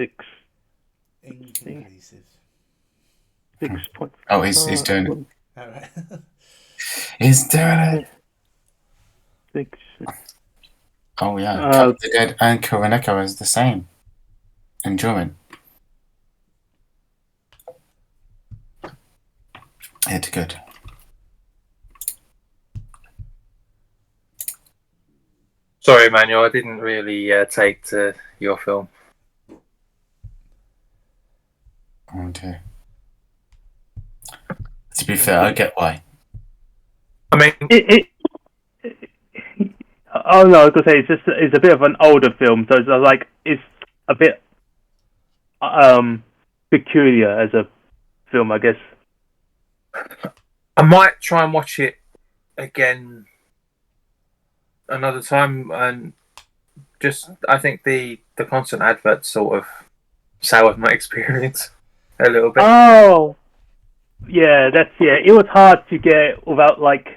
Six, six, Inconclusive. 6 point. Oh, he's doing it. All right. He's doing it. Six. Oh yeah, Cut Uh, of the Dead and Kuroneko is the same enjoyment. It's good. Sorry, Emmanuel, I didn't really take to your film. Okay. To be fair, I get why. I mean, oh no, I was gonna say it's a bit of an older film, so it's like it's a bit peculiar as a film, I guess. I might try and watch it again another time, and just I think the constant adverts sort of soured my experience a little bit. Oh, yeah, It was hard to get without like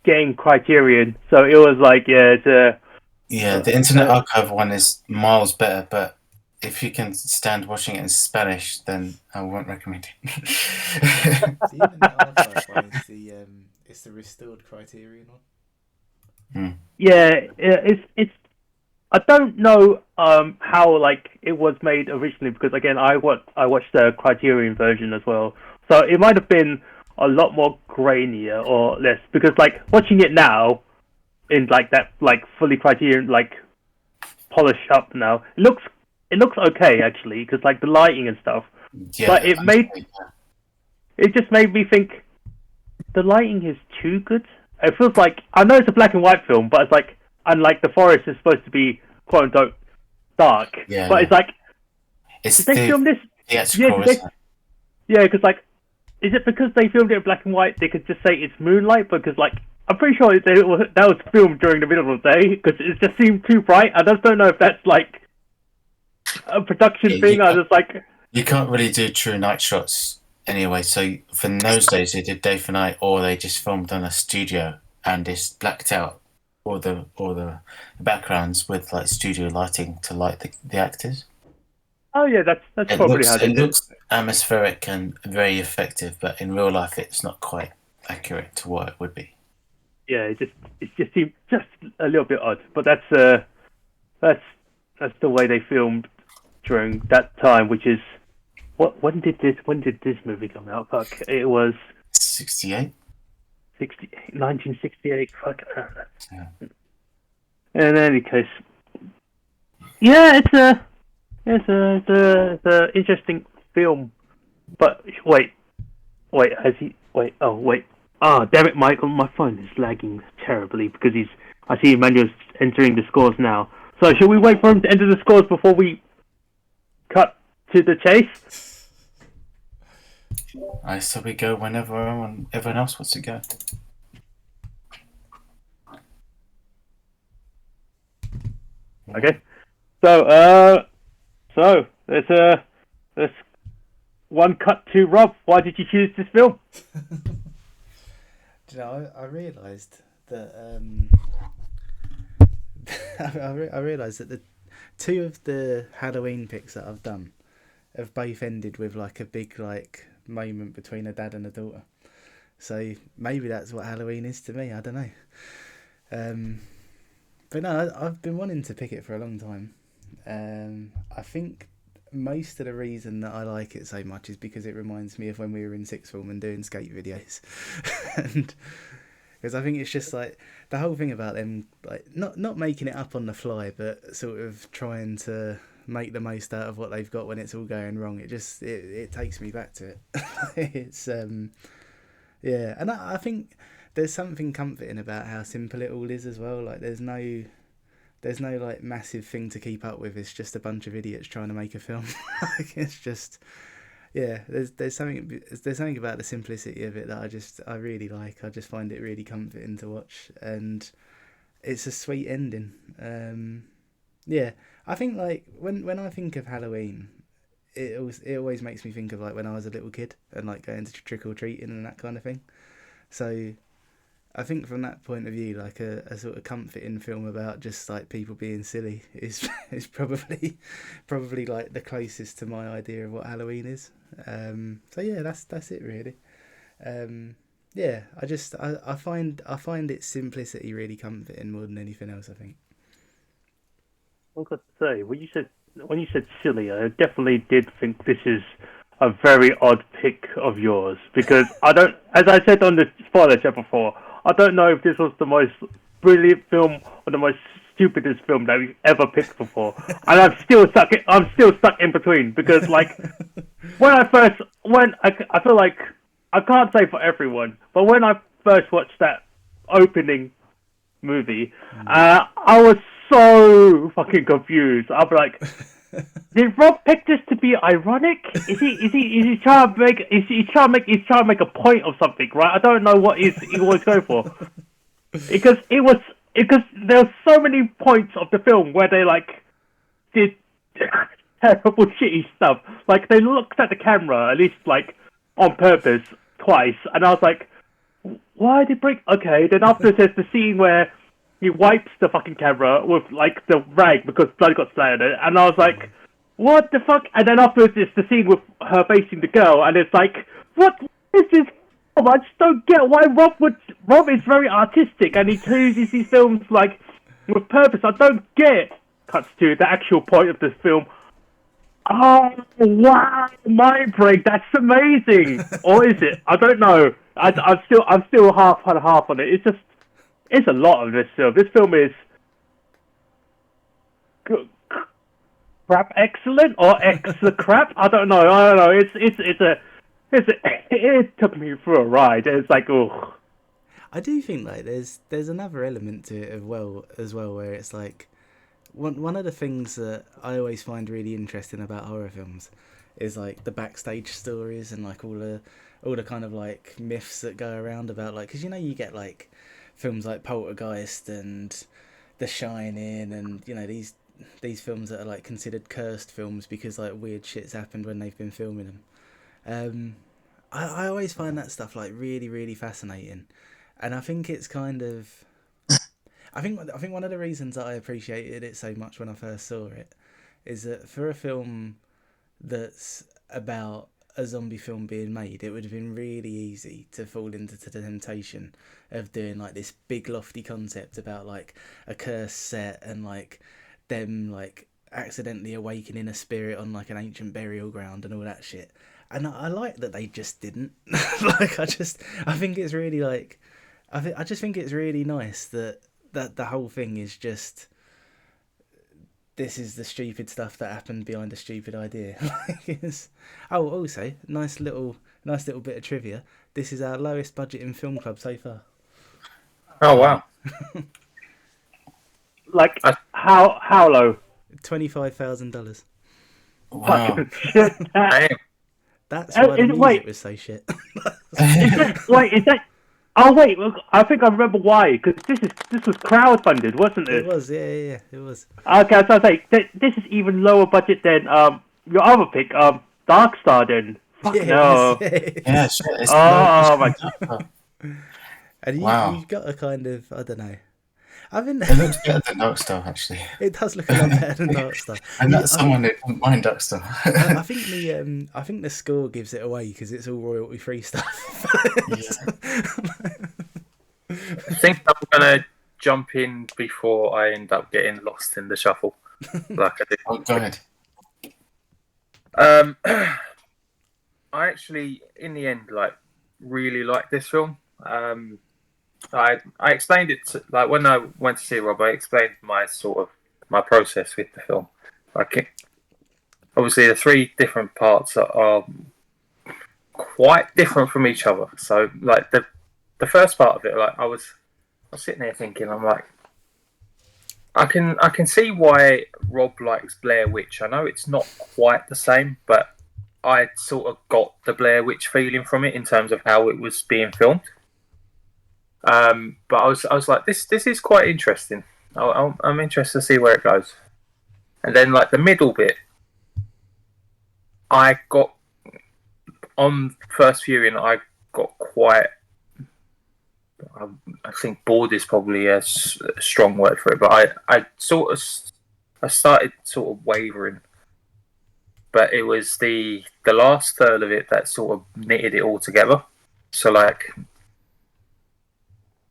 getting Criterion, so it was like Yeah, the Internet Archive one is miles better, but if you can stand watching it in Spanish, then I won't recommend it. The Internet Archive one is it's the restored Criterion one. it's. I don't know how like it was made originally because again I watched the Criterion version as well, so it might have been a lot more grainier or less because like watching it now in like that like fully Criterion like polished up now it looks okay actually because like the lighting and stuff, Yeah, but it just made me think the lighting is too good. It feels like I know it's a black and white film, but it's like unlike The Forest is supposed to be quote unquote dark, yeah, but it's like it's did they film this? theatrical, Did they? isn't it? Yeah, because like is it because they filmed it in black and white? They could just say it's moonlight because like I'm pretty sure that was filmed during the middle of the day because it just seemed too bright. I just don't know if that's like a production Yeah, thing. I just like you can't really do true night shots anyway. So for those days, they did day for night, or they just filmed on a studio and just blacked out all the backgrounds with like studio lighting to light the actors. oh yeah, that's probably how they It did. looks atmospheric and very effective, but in real life, it's not quite accurate to what it would be. Yeah, it just seemed just a little bit odd, but that's that's the way they filmed during that time, which is when did this movie come out? Fuck, it was 68. 1968. Fuck. Yeah. In any case, yeah, it's a interesting film. But wait, has he? Wait, oh wait, ah, damn it, Michael, my phone is lagging terribly because I see Emmanuel's entering the scores now. So should we wait for him to enter the scores before we cut to the chase? I so we go whenever everyone else wants to go. Okay. So there's one cut to Rob. Why did you choose this film? Do you know, I realised that I realised that the two of the Halloween picks that I've done have both ended with like a big like moment between a dad and a daughter. So maybe that's what Halloween is to me. I don't know. But no, I've been wanting to pick it for a long time. I think most of the reason that I like it so much is because it reminds me of when we were in sixth form and doing skate videos, and because I think it's just like the whole thing about them like not making it up on the fly, but sort of trying to make the most out of what they've got when it's all going wrong. It takes me back to it. It's yeah, and I think there's something comforting about how simple it all is as well. Like there's no like massive thing to keep up with. It's just a bunch of idiots trying to make a film. Like, it's just yeah. There's something about the simplicity of it that I really like. I just find it really comforting to watch, and it's a sweet ending. Yeah, I think like when I think of Halloween, it always makes me think of like when I was a little kid and like going to trick or treating and that kind of thing. So I think from that point of view, like a sort of comforting film about just like people being silly is probably like the closest to my idea of what Halloween is. So yeah, that's it really. Yeah, I find its simplicity really comforting more than anything else, I think. I've got to say, when you said silly, I definitely did think this is a very odd pick of yours because I don't, as I said on the spoiler chat before, I don't know if this was the most brilliant film or the most stupidest film that we've ever picked before, and I'm still stuck in between because like I feel like I can't say for everyone, but when I first watched that opening movie, I was so fucking confused. I'm like, did Rob pick this to be ironic? Is he trying to make a point of something, right? I don't know what he was going for. Because there were so many points of the film where they like did terrible shitty stuff. Like they looked at the camera at least like on purpose twice, and I was like, why did break? Okay, then after there's the scene where he wipes the fucking camera with like the rag because blood got splattered on it, and I was like, what the fuck? And then afterwards it's the scene with her facing the girl, and it's like, what is this? I just don't get why Rob is very artistic and he chooses these films like with purpose. I don't get it. Cuts to the actual point of this film. Oh wow, mind break! That's amazing. Or is it? I don't know. I'm still half and half on it. It's a lot of this film. This film is crap excellent or extra crap. I don't know. It took me for a ride. It's like, oh. I do think like there's another element to it as well where it's like one of the things that I always find really interesting about horror films is like the backstage stories and like all the kind of like myths that go around about like, because you get like films like Poltergeist and The Shining and these films that are like considered cursed films because like weird shit's happened when they've been filming them. I always find that stuff like really, really fascinating, and I think it's kind of, I think one of the reasons that I appreciated it so much when I first saw it is that for a film that's about a zombie film being made, it would have been really easy to fall into the temptation of doing like this big lofty concept about like a cursed set and like them like accidentally awakening a spirit on like an ancient burial ground and all that shit. And I like that they just didn't. Like I think it's really like, I just think it's really nice that the whole thing is just, this is the stupid stuff that happened behind a stupid idea. Also nice little bit of trivia. This is our lowest budget in film club so far. Oh wow! Like how low? $25,000. Wow. Damn. That's why the music was so shit. Is that? Oh wait, look, I think I remember why. Because this was crowdfunded, wasn't it? It was, yeah, it was. Okay, so I was like, this is even lower budget than your other pick, Dark Star. Then fuck no. Yeah, sure. Oh my god. And you've got a kind of, I don't know. It looks better than Dark Star, actually. It does look a lot better than Dark Star. And that's someone who doesn't mind Dark Star. I think the score gives it away because it's all royalty free stuff. I think I'm gonna jump in before I end up getting lost in the shuffle, like I did. Oh, go ahead. I actually, in the end, like really like this film. I explained it to, like when I went to see Rob. I explained my process with the film. Like, obviously, the three different parts are quite different from each other. So, like the first part of it, like I was sitting there thinking, I'm like, I can see why Rob likes Blair Witch. I know it's not quite the same, but I sort of got the Blair Witch feeling from it in terms of how it was being filmed. But I was like, this is quite interesting. I'm interested to see where it goes. And then like the middle bit, I got on first viewing, I got quite I think bored is probably a strong word for it, but I started sort of wavering, but it was the last third of it that sort of knitted it all together. So like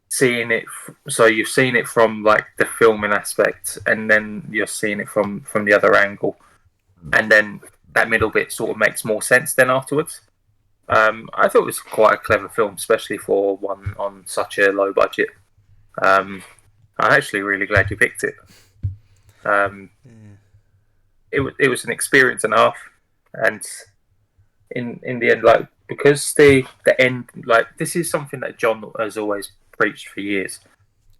seeing it, so you've seen it from like the filming aspect, and then you're seeing it from the other angle, and then that middle bit sort of makes more sense then afterwards. I thought it was quite a clever film, especially for one on such a low budget. I'm actually really glad you picked it. It was an experience and a half, and in the end, like because the end, like this is something that John has always preached for years.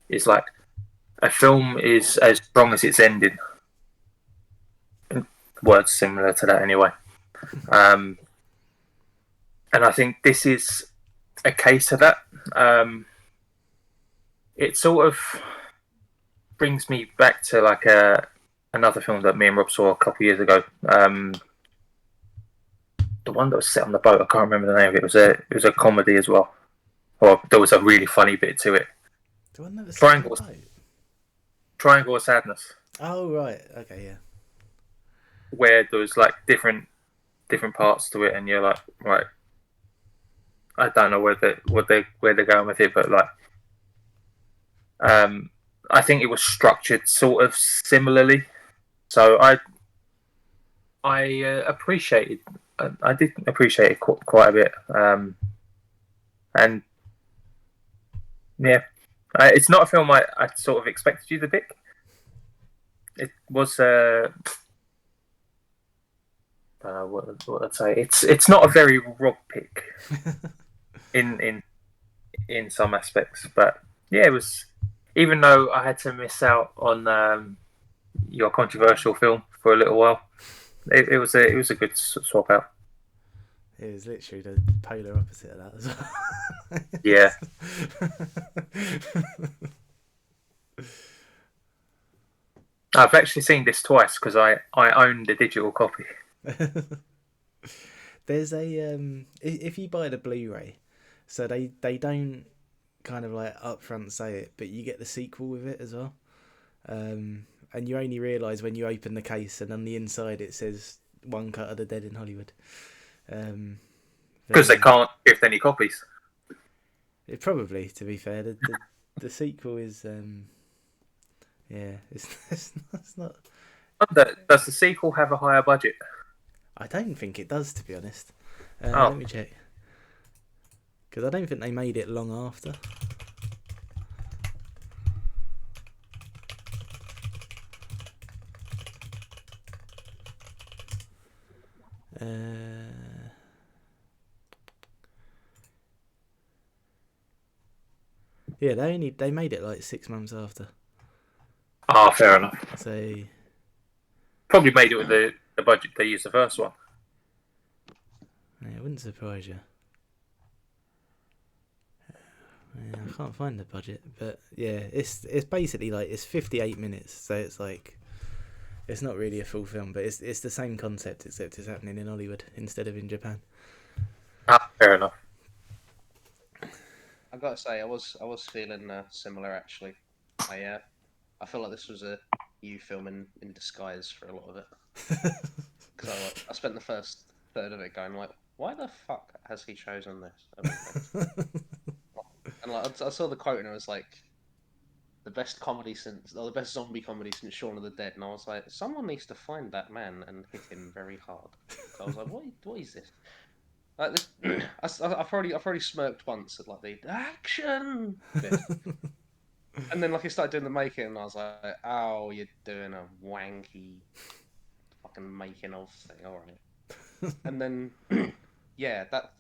Is like a film is as strong as its ending. Words similar to that, anyway. And I think this is a case of that. It sort of brings me back to like another film that me and Rob saw a couple of years ago. The one that was set on the boat. I can't remember the name of it. It was a comedy as well. Or there was a really funny bit to it. The one that was Triangle of Sadness. Oh right, okay, yeah. Where there was like different parts to it, and you're like, right, I don't know where they're going with it, but like, I think it was structured sort of similarly. So I appreciated. I did appreciate it quite a bit, and yeah, it's not a film I sort of expected you to pick. It was I don't know what I'd say. It's not a very Rob pick in some aspects, but yeah, it was. Even though I had to miss out on your controversial film for a little while, it was a good swap out. It was literally the polar opposite of that as well. Yeah. I've actually seen this twice because I own the digital copy. There's a if you buy the Blu-ray, so they don't kind of like upfront say it, but you get the sequel with it as well. And you only realise when you open the case and on the inside it says One Cut of the Dead in Hollywood. Because they can't gift any copies. It probably, to be fair, the sequel is yeah, it's not. Does the sequel have a higher budget? I don't think it does, to be honest. Oh. Let me check. Because I don't think they made it long after. Yeah, they made it like 6 months after. Ah, fair enough. So probably made it with the budget they used the first one. Yeah, it wouldn't surprise you. Yeah, I can't find the budget, but yeah, it's basically like it's 58 minutes, so it's like it's not really a full film, but it's the same concept except it's happening in Hollywood instead of in Japan. Ah, fair enough. I've got to say, I was feeling similar actually. I feel like this was a EU film in disguise for a lot of it. Because I spent the first third of it going like, why the fuck has he chosen this? And like I saw the quote and it was like, the best zombie comedy since Shaun of the Dead, and I was like, someone needs to find that man and hit him very hard. So I was like, what is this? Like this, I've already smirked once at like the action bit. And then like I started doing the making and I was like, oh, you're doing a wanky fucking making of thing, alright. And then yeah, that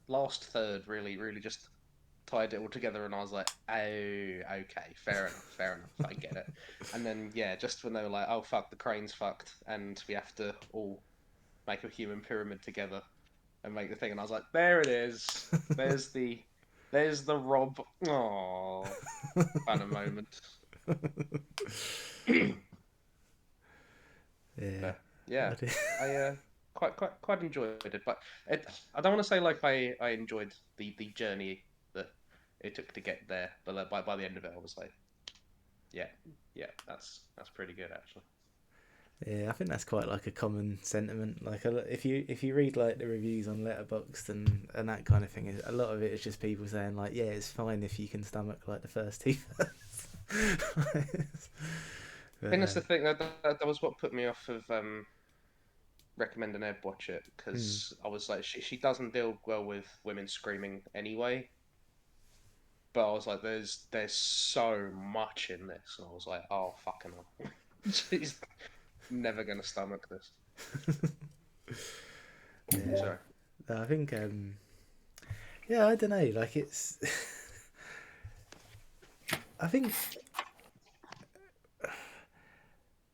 last third really just tied it all together and I was like, oh, okay, fair enough, I get it. And then yeah, just when they were like, oh fuck, the crane's fucked and we have to all make a human pyramid together and make the thing, and I was like, there it is. There's the Rob kind of moment. Yeah. But, yeah. quite enjoyed it. But I don't want to say like I enjoyed the journey that it took to get there. But like, by the end of it, I was like, yeah, that's pretty good actually. Yeah, I think that's quite like a common sentiment. Like if you read like the reviews on Letterboxd and that kind of thing, a lot of it is just people saying like, yeah, it's fine if you can stomach like the first two thirds. I think that's the thing. That was what put me off of recommending Ed watch it, because I was like, she doesn't deal well with women screaming anyway. But I was like, there's so much in this, and I was like, oh fucking hell, she's never gonna stomach this. Yeah. Sorry. I think yeah, I don't know. Like it's, I think,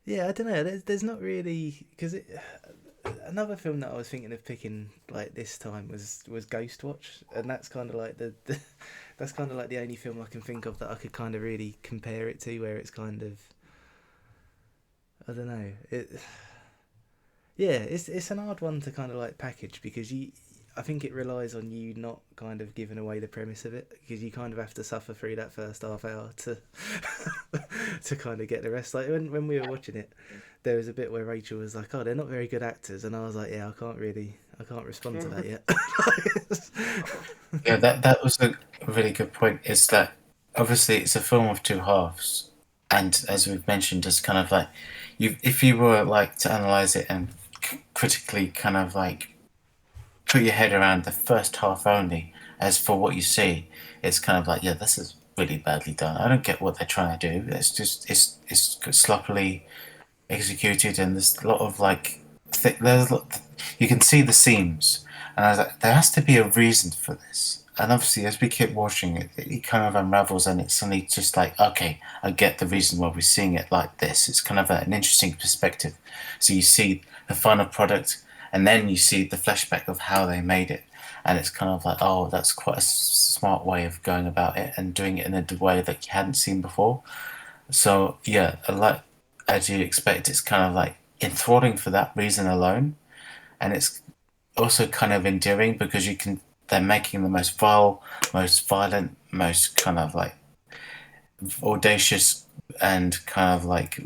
yeah, I don't know. There's not really because another film that I was thinking of picking like this time was Ghostwatch, and that's kind of like the that's kind of like the only film I can think of that I could kind of really compare it to, where it's kind of, I don't know, yeah, it's an hard one to kind of like package because I think it relies on you not kind of giving away the premise of it, because you kind of have to suffer through that first half hour to to kind of get the rest. Like when we were watching it, there was a bit where Rachel was like, "Oh, they're not very good actors," and I was like, "Yeah, I can't respond to that yet." Yeah, that was a really good point. Is that obviously it's a film of two halves, and as we've mentioned, it's kind of like if you were like to analyze it and critically kind of like put your head around the first half only. As for what you see, it's kind of like, yeah, this is really badly done. I don't get what they're trying to do. It's just it's sloppily executed, and there's a lot of like you can see the seams, and I was like, there has to be a reason for this. And obviously, as we keep watching it, it kind of unravels, and it's suddenly just like, okay, I get the reason why we're seeing it like this. It's kind of an interesting perspective. So you see the final product, and then you see the flashback of how they made it, and it's kind of like, oh, that's quite a smart way of going about it and doing it in a way that you hadn't seen before. So yeah, like as you expect, it's kind of like enthralling for that reason alone, and it's also kind of endearing because they're making the most vile, most violent, most kind of like audacious and kind of like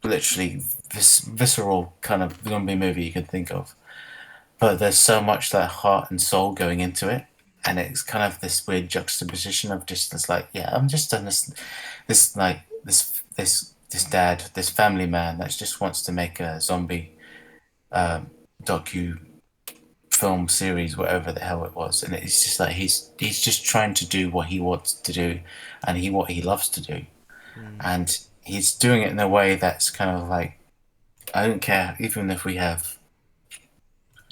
literally visceral kind of zombie movie you could think of. But there's so much like heart and soul going into it, and it's kind of this weird juxtaposition of just this like, yeah, I'm just done this like this dad, this family man that just wants to make a zombie docu film series, whatever the hell it was, and it's just like he's just trying to do what he wants to do, and what he loves to do, and he's doing it in a way that's kind of like, I don't care, even if we have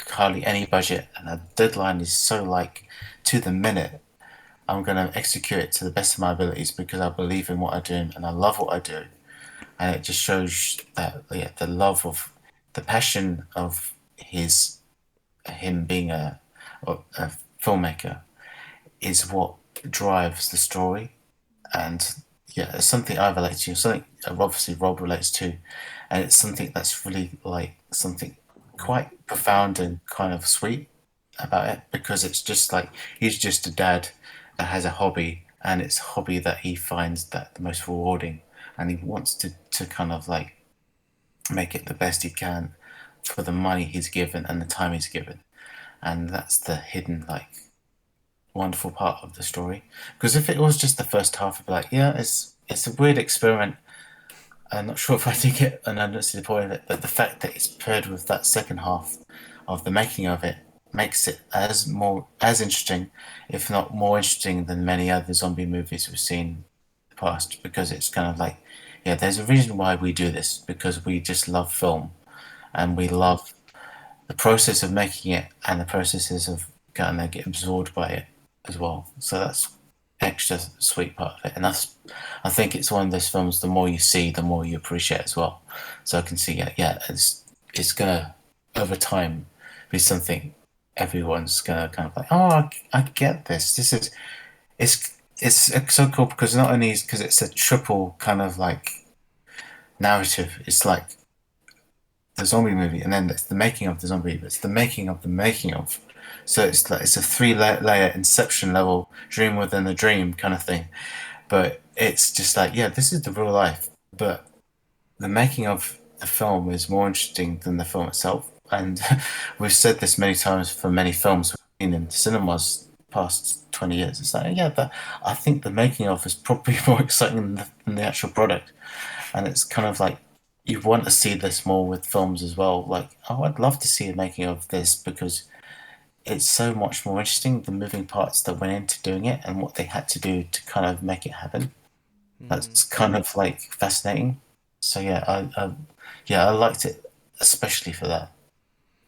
hardly any budget and the deadline is so like to the minute, I'm going to execute it to the best of my abilities because I believe in what I do and I love what I do. And it just shows that, yeah, the love of the passion of him being a filmmaker is what drives the story. And yeah, it's something I relate to, something obviously Rob relates to, and it's something that's really like something quite profound and kind of sweet about it, because it's just like he's just a dad that has a hobby, and it's a hobby that he finds that the most rewarding, and he wants to kind of like make it the best he can for the money he's given and the time he's given. And that's the hidden like wonderful part of the story. Because if it was just the first half, I'd be like, yeah, it's a weird experiment. I'm not sure if I think it, and I don't see the point of it, but the fact that it's paired with that second half of the making of it makes it as interesting, if not more interesting than many other zombie movies we've seen in the past, because it's kind of like, yeah, there's a reason why we do this, because we just love film, and we love the process of making it and the processes of kind of get absorbed by it as well. So that's extra sweet part of it, and I think it's one of those films, the more you see, the more you appreciate as well. So I can see it's gonna over time be something everyone's gonna kind of like, oh, I get this it's so cool, because not only because it's a triple kind of like narrative, it's like the zombie movie, and then it's the making of the zombie. But it's the making of the making of. So it's like it's a 3-layer Inception level dream within a dream kind of thing. But it's just like, yeah, this is the real life. But the making of the film is more interesting than the film itself. And we've said this many times for many films we've been in cinemas past 20 years. It's like, yeah, but I think the making of is probably more exciting than the actual product. And it's kind of like, you want to see this more with films as well. Like, oh, I'd love to see a making of this because it's so much more interesting, the moving parts that went into doing it and what they had to do to kind of make it happen. That's kind of like fascinating. So yeah, I liked it especially for that.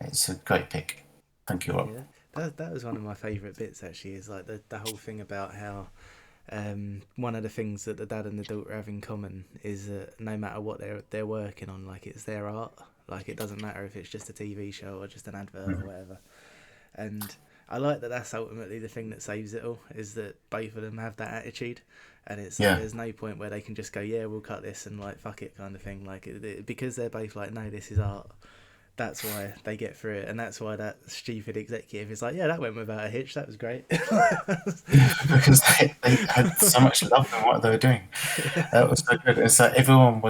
It's a great pick. Thank you, Rob. Yeah, that was one of my favourite bits actually. Is like the whole thing about how one of the things that the dad and the daughter have in common is that no matter what they're working on, like it's their art. Like it doesn't matter if it's just a TV show or just an advert or whatever. And I like that that's ultimately the thing that saves it all, is that both of them have that attitude. And it's like, there's no point where they can just go, yeah, we'll cut this and like fuck it kind of thing. Like because they're both like, no, this is art. That's why they get through it, and that's why that stupid executive is like, yeah, that went without a hitch. That was great. Because they had so much love in what they were doing. That was so good. It's like everyone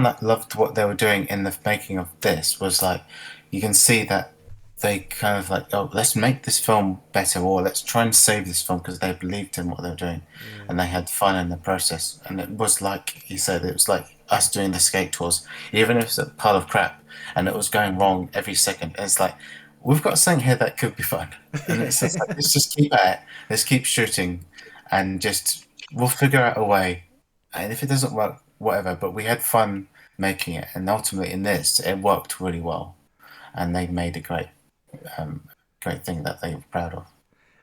that loved what they were doing in the making of this was like, you can see that they kind of like, oh, let's make this film better, or let's try and save this film, because they believed in what they were doing, and they had fun in the process. And it was like he said, it was like us doing the skate tours, even if it's a pile of crap and it was going wrong every second. It's like, we've got something here that could be fun, and it's just like, let's just keep at it, let's keep shooting, and just we'll figure out a way. And if it doesn't work, whatever. But we had fun making it, and ultimately in this, it worked really well, and they made a great thing that they were proud of.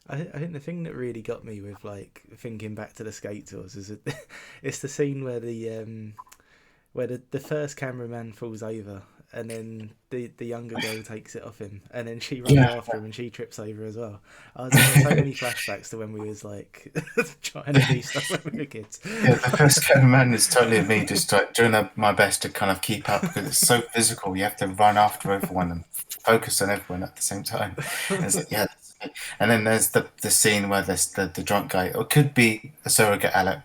I think the thing that really got me with like thinking back to the skate tours is that it's the scene where the first cameraman falls over, and then the younger girl takes it off him, and then she runs after him and she trips over as well. I was having so many flashbacks to when we was like trying to do stuff when we were kids. Yeah, the first cameraman is totally me, just like doing my best to kind of keep up, because it's so physical. You have to run after everyone and focus on everyone at the same time. And it's like, yeah. And then there's the scene where there's the drunk guy, or it could be a surrogate Alec,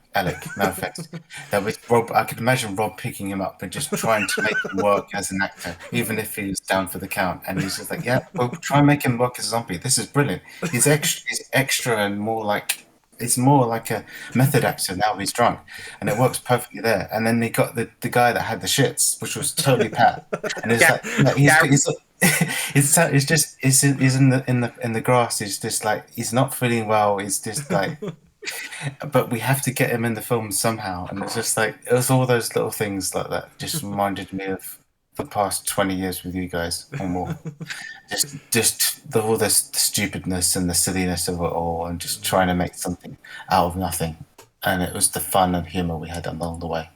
no offense. That was Rob. I could imagine Rob picking him up and just trying to make him work as an actor, even if he was down for the count. And he's just like, yeah, we'll try and make him work as a zombie. This is brilliant. He's extra and more like, it's more like a method actor now. He's drunk, and it works perfectly there. And then they got the guy that had the shits, which was totally Pat. And it's he's in the grass. He's just like, he's not feeling well. He's just like, but we have to get him in the film somehow. And it's just like, it was all those little things like that. Just reminded me of the past 20 years with you guys or more. just all the stupidness and the silliness of it all, and just trying to make something out of nothing. And it was the fun and humour we had along the way.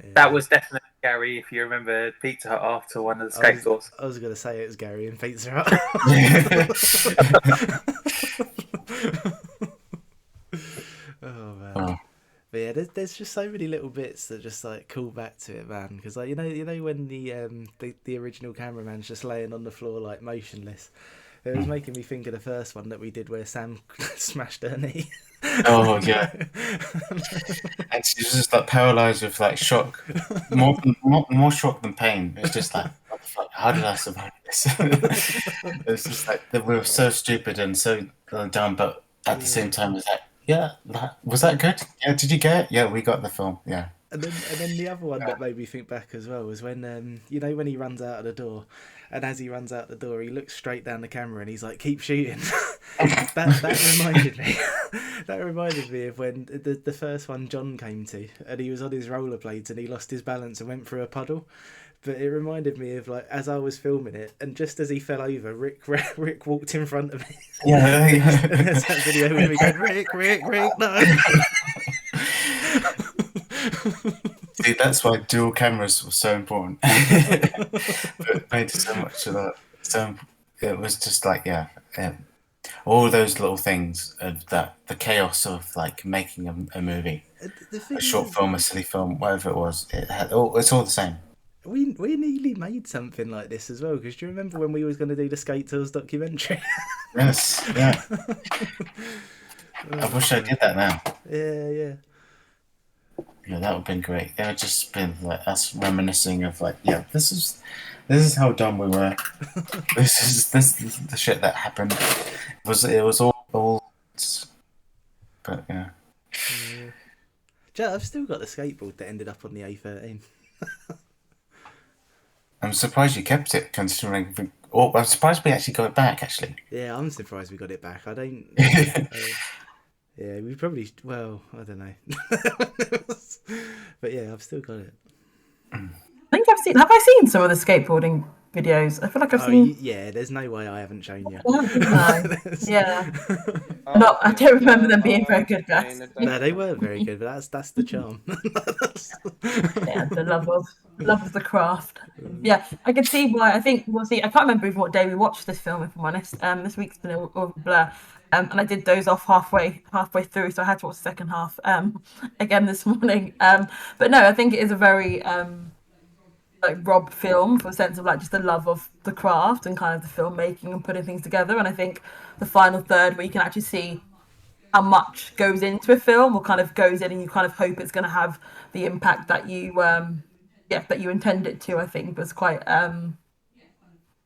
Yeah. That was definitely Gary, if you remember Pizza Hut after one of the skate tours. I was going to say it was Gary and Pizza Hut. Oh man. Oh. But yeah, there's just so many little bits that just like call back to it, man. Because like you know when the original cameraman's just laying on the floor like motionless, it was making me think of the first one that we did where Sam smashed her knee. Oh yeah, and she was just like paralyzed with like shock, more shock than pain. It's just like, what the fuck? How did I survive this? It's just like we were so stupid and so dumb, but at the same time, it's like, yeah, was that good? Yeah, did you get it? Yeah, we got the film. Yeah. And then the other one that made me think back as well was when when he runs out of the door, and as he runs out the door, he looks straight down the camera and he's like, "Keep shooting." that reminded me. That reminded me of when the first one John came to, and he was on his rollerblades and he lost his balance and went through a puddle. But it reminded me of like as I was filming it, and just as he fell over, Rick walked in front of me. Yeah. There's that video with me going, Rick, no. See, that's why dual cameras were so important. It made so much of that. So it was just like, all those little things of that, the chaos of like making a movie, a short film, a silly film, whatever it was. It's all the same. We we nearly made something like this as well. Because do you remember when we was going to do the Skate Tours documentary? Yes, yeah. I wish I did that now. Yeah. Yeah, that would have been great. It would just been like us reminiscing of like, yeah, this is how dumb we were. this is the shit that happened. It was all but yeah. Joe, I've still got the skateboard that ended up on the A13. I'm surprised you kept it, considering. I'm surprised we actually got it back. Actually, Yeah, I'm surprised we got it back. I don't. Yeah, we probably. Well, I don't know. But yeah, I've still got it. I think I've seen. Have I seen some of the skateboarding videos? I feel like I've seen. Yeah, there's no way I haven't shown you. No. Yeah. No, I don't remember them being very good, guys. No, they weren't very good, but that's the charm. Yeah, the love of the craft. Yeah, I can see why. I think we'll see. I can't remember even what day we watched this film, if I'm honest. This week's been a blur. And I did doze off halfway through, so I had to watch the second half again this morning. But no, I think it is a very like Rob film, for a sense of like just the love of the craft and kind of the filmmaking and putting things together. And I think the final third, where you can actually see how much goes into a film or kind of goes in, and you kind of hope it's going to have the impact that you that you intend it to, I think was quite kind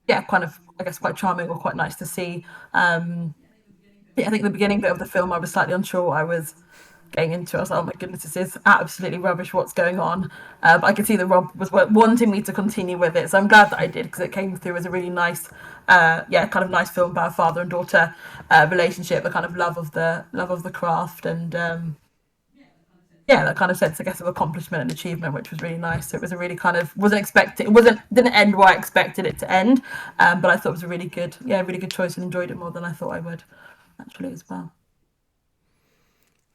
of, I guess, quite charming or quite nice to see. I think the beginning bit of the film I was slightly unsure what I was getting into. I was like, oh my goodness, this is absolutely rubbish, what's going on? But I could see that Rob was wanting me to continue with it, so I'm glad that I did, because it came through as a really nice kind of nice film about a father and daughter relationship, the kind of love of the craft, and that kind of sense, I guess, of accomplishment and achievement, which was really nice. So it was a really kind of didn't end where I expected it to end, but I thought it was a really good choice, and enjoyed it more than I thought I would actually as well.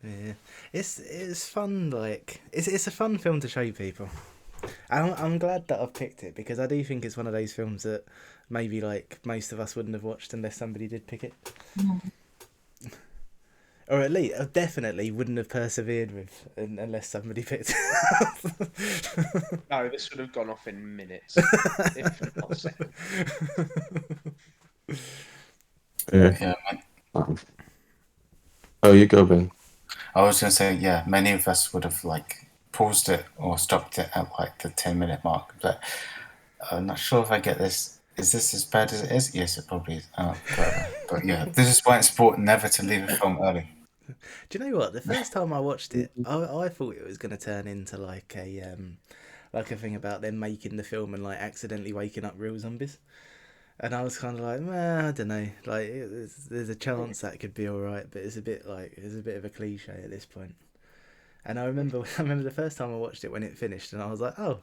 Yeah, it's fun. Like it's a fun film to show people. I'm glad that I've picked it, because I do think it's one of those films that maybe like most of us wouldn't have watched unless somebody did pick it. Or at least, definitely wouldn't have persevered with unless somebody picked it. No, this would have gone off in minutes, if not seconds. Yeah. Oh, you go, Ben. I was gonna say, yeah, many of us would have like paused it or stopped it at like the 10-minute mark. But I'm not sure if I get this. Is this as bad as it is? Yes, it probably is. Oh, whatever. But yeah, this is why it's important never to leave a film early. Do you know what? The first time I watched it, I thought it was going to turn into like a thing about them making the film and like accidentally waking up real zombies. And I was kind of like, I don't know. Like, there's a chance that could be all right, but it's a bit of a cliche at this point. And I remember the first time I watched it when it finished, and I was like, oh.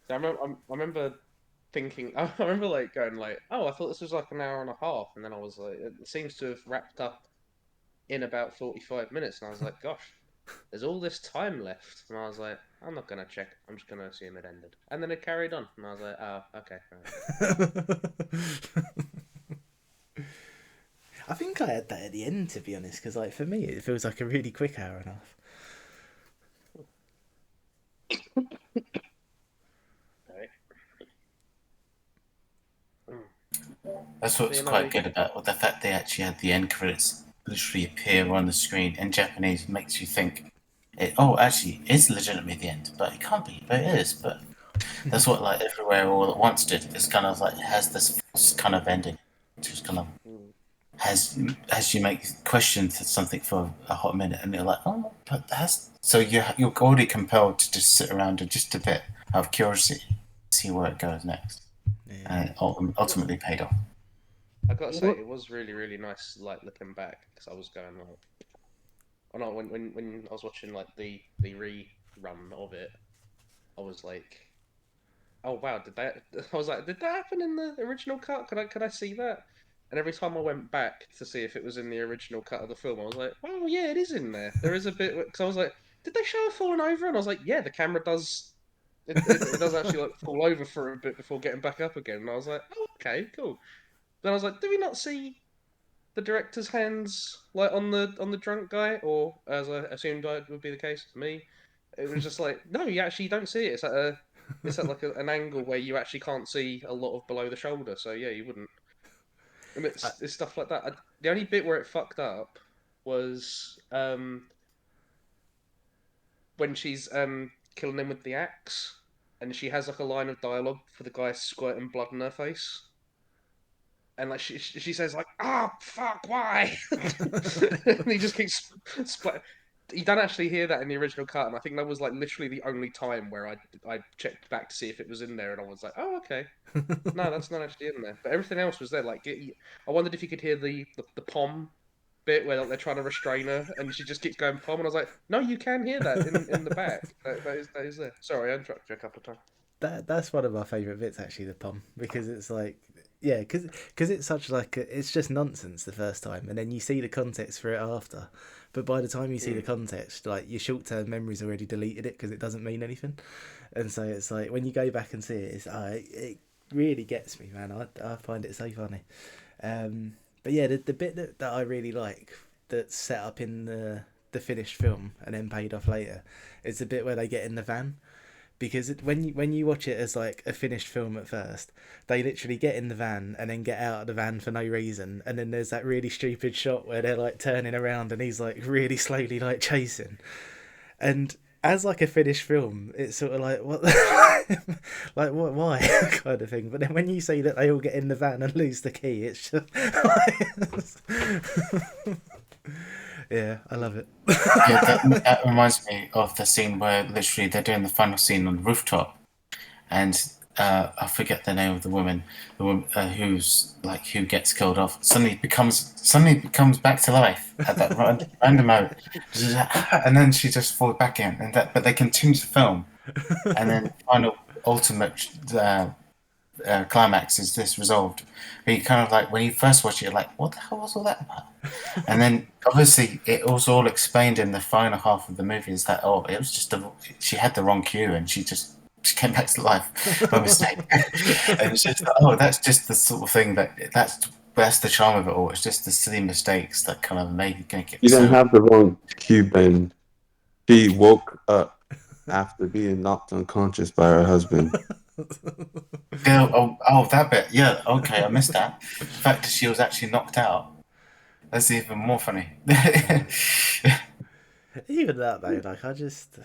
I remember thinking, I remember like going like, oh, I thought this was like an hour and a half, and then I was like, it seems to have wrapped up in about 45 minutes, and I was like, gosh, there's all this time left, and I was like, I'm not gonna check, I'm just gonna assume it ended, and then it carried on, and I was like, oh, okay. I think I had that at the end, to be honest, because like for me it feels like a really quick hour and a half. That's what's quite good about the fact they actually had the end credits literally appear on the screen in Japanese. It makes you think, actually, it's legitimately the end, but it can't be, but it is. But that's what like Everywhere All at Once did. It's kind of like it has this kind of ending, which is kind of has you make question something for a hot minute, and you're like, oh, but that's so you're already compelled to just sit around and just a bit out of curiosity see where it goes next, and it ultimately paid off. I gotta say, it was really, really nice, like looking back, because I was going like, when I was watching like the rerun of it, I was like, oh wow, did that happen in the original cut? Could I see that? And every time I went back to see if it was in the original cut of the film, I was like, oh yeah, it is in there. There is a bit, because I was like, did they show her falling over? And I was like, yeah, the camera does. It does actually like fall over for a bit before getting back up again. And I was like, oh, okay, cool. Then I was like, do we not see the director's hands like on the drunk guy, or as I assumed would be the case for me? It was just like, no, you actually don't see it. It's at like an angle where you actually can't see a lot of below the shoulder. So yeah, you wouldn't. And it's stuff like that. The only bit where it fucked up was when she's killing him with the axe, and she has like a line of dialogue for the guy squirting blood in her face. And like she says like, "Ah, oh, fuck, why?" And he just keeps You don't actually hear that in the original cut, and I think that was like literally the only time where I checked back to see if it was in there, and I was like, "Oh, okay, no, that's not actually in there." But everything else was there. Like, I wondered if you could hear the pom bit where like, they're trying to restrain her, and she just keeps going pom, and I was like, "No, you can hear that in the back. That is there." Sorry, I interrupted you a couple of times. That's one of my favourite bits actually, the pom, because it's like, yeah, because it's such like it's just nonsense the first time, and then you see the context for it after. But by the time you see the context, like your short-term memory's already deleted it because it doesn't mean anything, and so it's like when you go back and see it, it really gets me, man. I find it so funny. But yeah, the bit that I really like that's set up in the finished film and then paid off later is the bit where they get in the van. Because when you watch it as like a finished film at first, they literally get in the van and then get out of the van for no reason, and then there's that really stupid shot where they're like turning around and he's like really slowly like chasing, and as like a finished film, it's sort of like what, like what, why kind of thing. But then when you see that they all get in the van and lose the key, it's just yeah, I love it. Yeah, that reminds me of the scene where literally they're doing the final scene on the rooftop, and I forget the name of the woman who's like who gets killed off. Suddenly becomes back to life at that random moment, and then she just falls back in. But they continue to film, and then final ultimate climax is this resolved. But you kind of like when you first watch it, you're like, what the hell was all that about? And then obviously it was all explained in the final half of the movie. Is that it was just she had the wrong cue and she came back to life by mistake. And it's just that's just the sort of thing that's the charm of it all. It's just the silly mistakes that kind of make it. You didn't have the wrong cue, Ben. She woke up after being knocked unconscious by her husband. Yeah, that bit. Yeah, okay, I missed that. The fact that she was actually knocked out. That's even more funny. Even that though, like I just,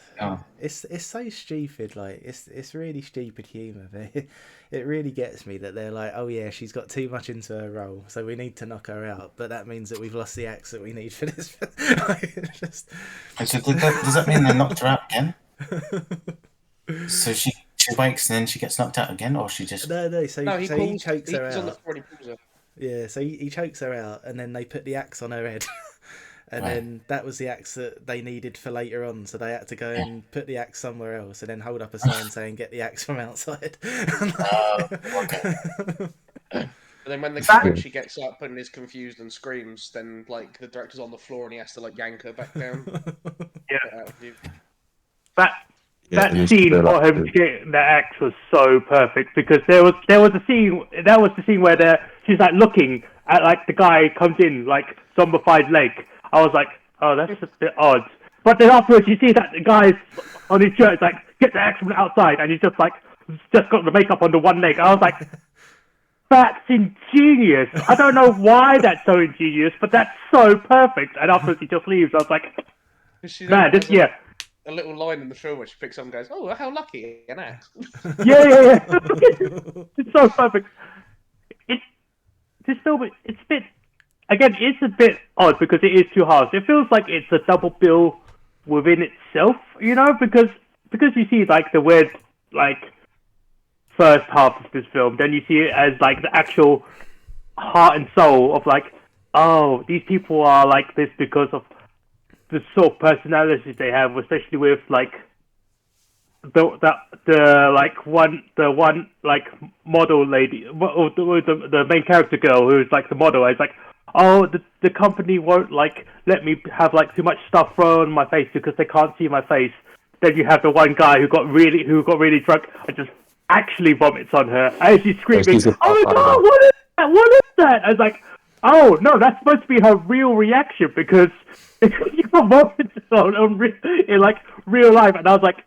it's so stupid. Like it's really stupid humour. But it really gets me that they're like, oh yeah, she's got too much into her role, so we need to knock her out. But that means that we've lost the acts that we need for this. Just... So does that mean they knocked her out again? So she wakes and then she gets knocked out again, or she just no. So he chokes her out. On the floor and he pulls her. Yeah, so he chokes her out, and then they put the axe on her head. And then that was the axe that they needed for later on, so they had to go and put the axe somewhere else, and then hold up a sign saying "Get the axe from outside." Okay. And then when she gets up and is confused and screams, then like the director's on the floor and he has to like yank her back down. That scene for him to get the axe was so perfect because there was a scene where she's like looking at like the guy comes in like zombified leg. I was like, oh, that's a bit odd. But then afterwards you see that the guy's on his shirt like get the axe from the outside, and he's just got the makeup on the one leg. I was like, that's ingenious. I don't know why that's so ingenious, but that's so perfect. And afterwards he just leaves. I was like, man, a little line in the film where she picks up and goes, "Oh, how lucky an axe!" Yeah. It's so perfect. This film, it's a bit. Again, it's a bit odd because it is two halves. It feels like it's a double bill within itself, you know, because you see like the weird like first half of this film, then you see it as like the actual heart and soul of like, oh, these people are like this because of the sort of personalities they have, especially with like the one model lady, or the main character girl who's like the model. It's like, oh, the company won't like let me have like too much stuff thrown on my face because they can't see my face. Then you have the one guy who got really drunk and just actually vomits on her as she's screaming, "Oh my god, what is that? What is that?" I was like, oh no, that's supposed to be her real reaction because you moment in like real life, and I was like,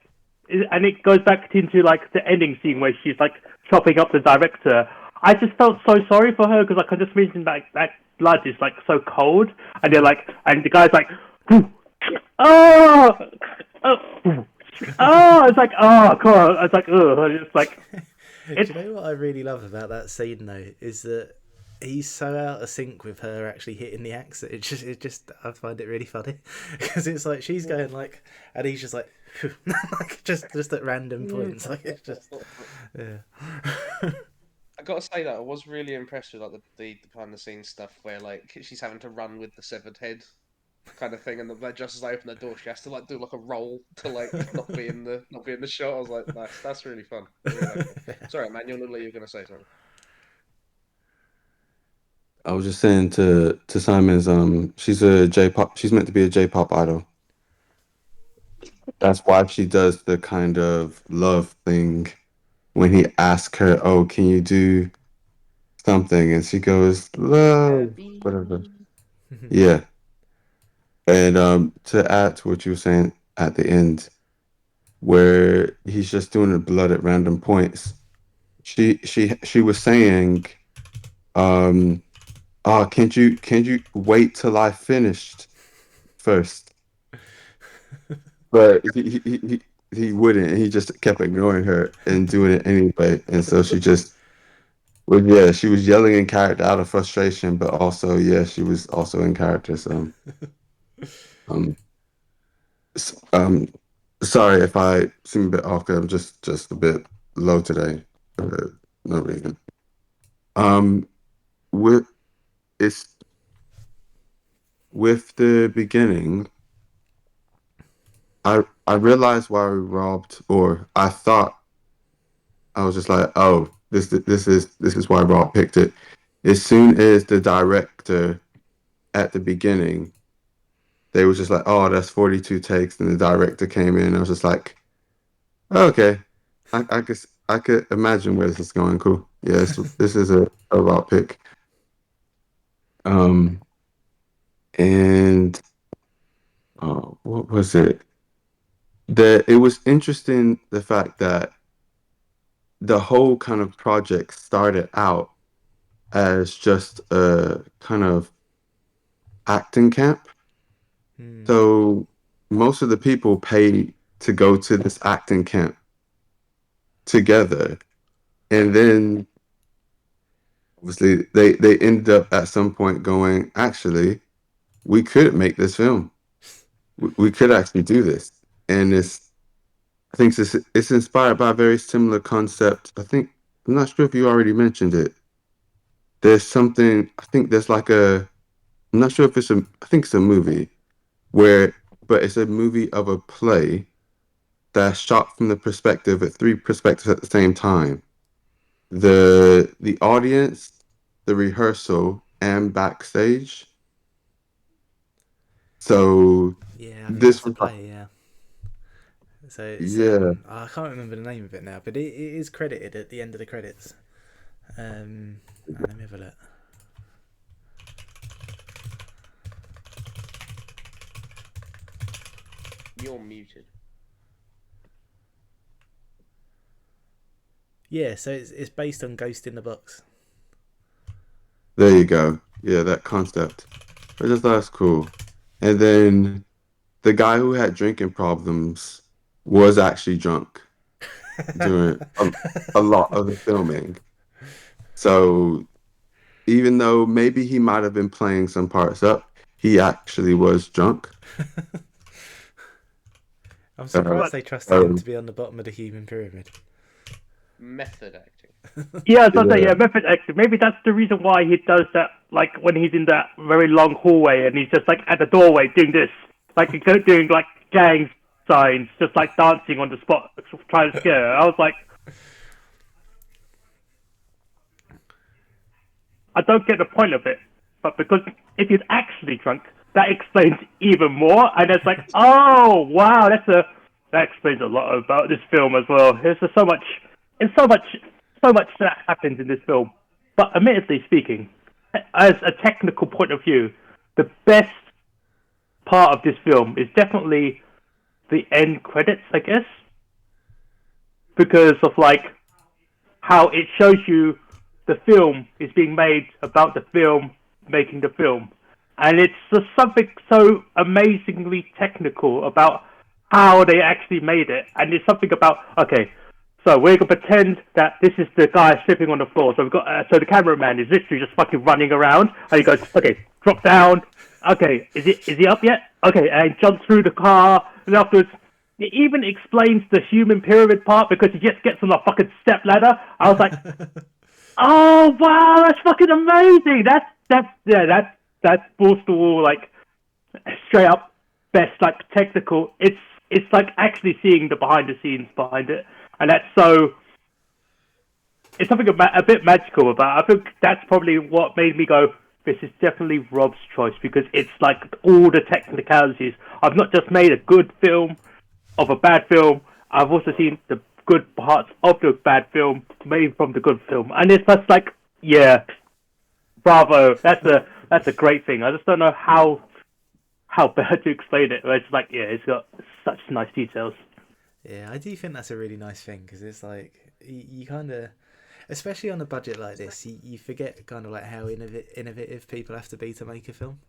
and it goes back into like the ending scene where she's like chopping up the director. I just felt so sorry for her because like I just mentioned that blood is like so cold, and they're like, and the guy's like, oh, oh, oh, it's like, oh god, it's like, oh, it's like. Do you know what I really love about that scene though is that he's so out of sync with her actually hitting the axe that it just I find it really funny because it's like she's going like, and he's just like, like just at random points, like it's just yeah. I gotta say that I was really impressed with like the behind the scenes stuff where like she's having to run with the severed head kind of thing, and just as I open the door, she has to like do like a roll to like not be in the shot. I was like, nice, that's really fun. I really like it. Sorry, Emmanuel, you were gonna say something. I was just saying to Simon's, she's a J-pop. She's meant to be a J-pop idol. That's why she does the kind of love thing when he asks her, "Oh, can you do something?" and she goes, "Love, whatever." Yeah. And to add to what you were saying at the end, where he's just doing the blood at random points, she was saying, "Oh, can't you wait till I finished first?" But he wouldn't. He just kept ignoring her and doing it anyway. And so she just, well, yeah, she was yelling in character out of frustration, but also, yeah, she was also in character. So, um, sorry if I seem a bit off. I'm just a bit low today. No reason. With it's with the beginning. I realized why we robbed, or I thought I was just like, oh, this is why Rob picked it. As soon as the director at the beginning, they was just like, oh, that's 42 takes, and the director came in. I was just like, oh, okay, I could imagine where this is going. Cool, yeah, this is a Rob pick. And what was it? It was interesting the fact that the whole kind of project started out as just a kind of acting camp. So most of the people paid to go to this acting camp together, and then obviously they ended up at some point going, actually, we could make this film. We could actually do this, and I think it's inspired by a very similar concept. I'm not sure if you already mentioned it. There's something, I think there's like I'm not sure if I think it's a movie but it's a movie of a play that's shot from the perspective at three perspectives at the same time. The audience, the rehearsal, and backstage. So Yeah, I think this that's a was play, yeah. So it's, yeah. I can't remember the name of it now, but it is credited at the end of the credits. Let me have a look. You're muted. Yeah, so it's based on Ghost in the Box. There you go. Yeah, that concept. I just thought it's cool. And then the guy who had drinking problems was actually drunk during a lot of the filming. So even though maybe he might have been playing some parts up, he actually was drunk. I'm surprised they trusted him to be on the bottom of the human pyramid. Method acting. Yeah, so yeah, method acting. Maybe that's the reason why he does that. Like when he's in that very long hallway and he's just like at the doorway doing this, like doing like gang signs, just like dancing on the spot, trying to scare her. I was like, I don't get the point of it. But because if he's actually drunk, that explains even more. And it's like, oh wow, that explains a lot about this film as well. There's just so much that happens in this film. But admittedly speaking, as a technical point of view, the best part of this film is definitely the end credits, I guess, because of like how it shows you the film is being made about the film making the film, and it's just something so amazingly technical about how they actually made it, and it's something about okay. So we're gonna pretend that this is the guy sleeping on the floor. So we've got so the cameraman is literally just fucking running around, and he goes, "Okay, drop down. Okay, is he up yet? Okay," and jumps through the car, and afterwards, it even explains the human pyramid part because he just gets on a fucking step ladder. I was like, "Oh wow, that's fucking amazing! That's balls to wall like straight up best like technical. It's like actually seeing the behind the scenes behind it." And that's so. It's something a bit magical about it. I think that's probably what made me go, this is definitely Rob's choice, because it's like all the technicalities. I've not just made a good film of a bad film, I've also seen the good parts of the bad film made from the good film. And it's just like, yeah, bravo. That's a great thing. I just don't know how better to explain it. But it's like, yeah, it's got such nice details. Yeah, I do think that's a really nice thing, because it's like you kind of, especially on a budget like this, you forget kind of like how innovative people have to be to make a film,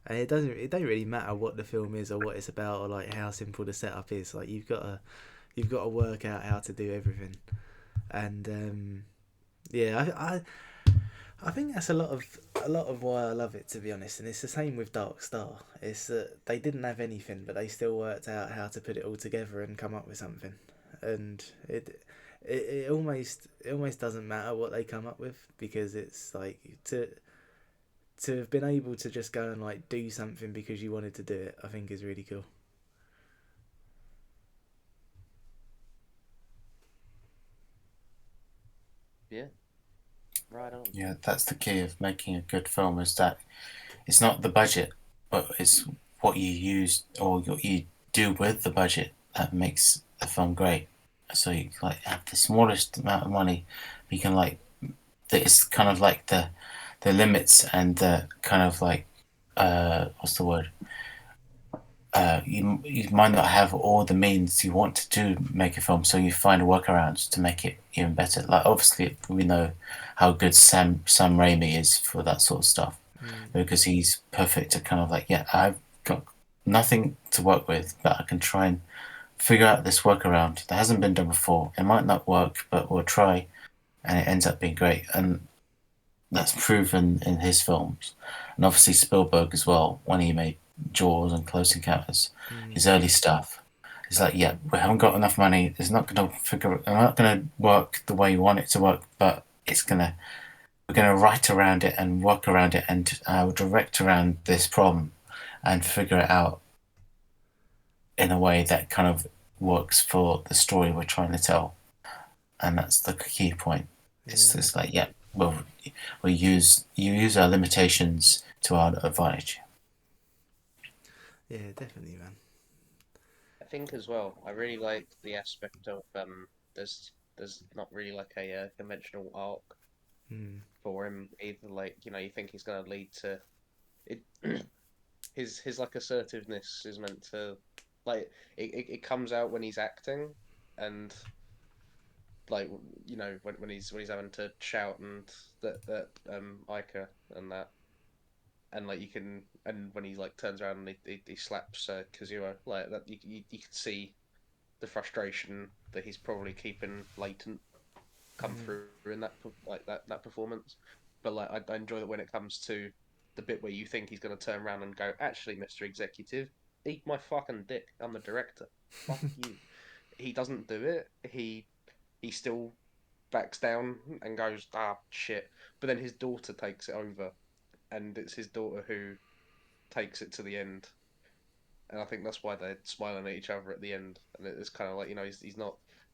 and it don't really matter what the film is or what it's about or like how simple the setup is. Like you've got to work out how to do everything, and yeah, I think that's a lot of why I love it, to be honest. And it's the same with Dark Star. It's that they didn't have anything, but they still worked out how to put it all together and come up with something. And it almost doesn't matter what they come up with, because it's like to have been able to just go and like do something because you wanted to do it, I think is really cool. Yeah. Right on. Yeah, that's the key of making a good film, is that it's not the budget, but it's what you use or what you do with the budget that makes the film great. So you like have the smallest amount of money, you can like it's kind of like the limits and the kind of like what's the word? You might not have all the means you want to make a film, so you find a workaround to make it even better. Like obviously we know how good Sam Raimi is for that sort of stuff, because he's perfect at kind of like, yeah, I've got nothing to work with, but I can try and figure out this workaround that hasn't been done before. It might not work, but we'll try, and it ends up being great. And that's proven in his films, and obviously Spielberg as well, when he made Jaws and Close Encounters, his early stuff. It's like, yeah, we haven't got enough money. It's not going to work the way you want it to work, but we're gonna write around it and work around it and direct around this problem and figure it out in a way that kind of works for the story we're trying to tell. And that's the key point. It's just like, yeah, well, you use our limitations to our advantage. Yeah, definitely, man. I think as well, I really like the aspect of there's not really like a conventional arc for him either. Like, you know, you think he's going to lead to it. His like assertiveness is meant to, like, it comes out when he's acting, and like, you know, when he's having to shout and that Ica and that. And like you can, and when he like turns around and he slaps Kazuo, like that, you can see the frustration that he's probably keeping latent come through in that performance. But like I enjoy that when it comes to the bit where you think he's going to turn around and go, actually, Mr. Executive, eat my fucking dick. I'm the director. Fuck you. He doesn't do it. He still backs down and goes, ah, shit. But then his daughter takes it over. And it's his daughter who takes it to the end, and I think that's why they're smiling at each other at the end. And it's kind of like, you know,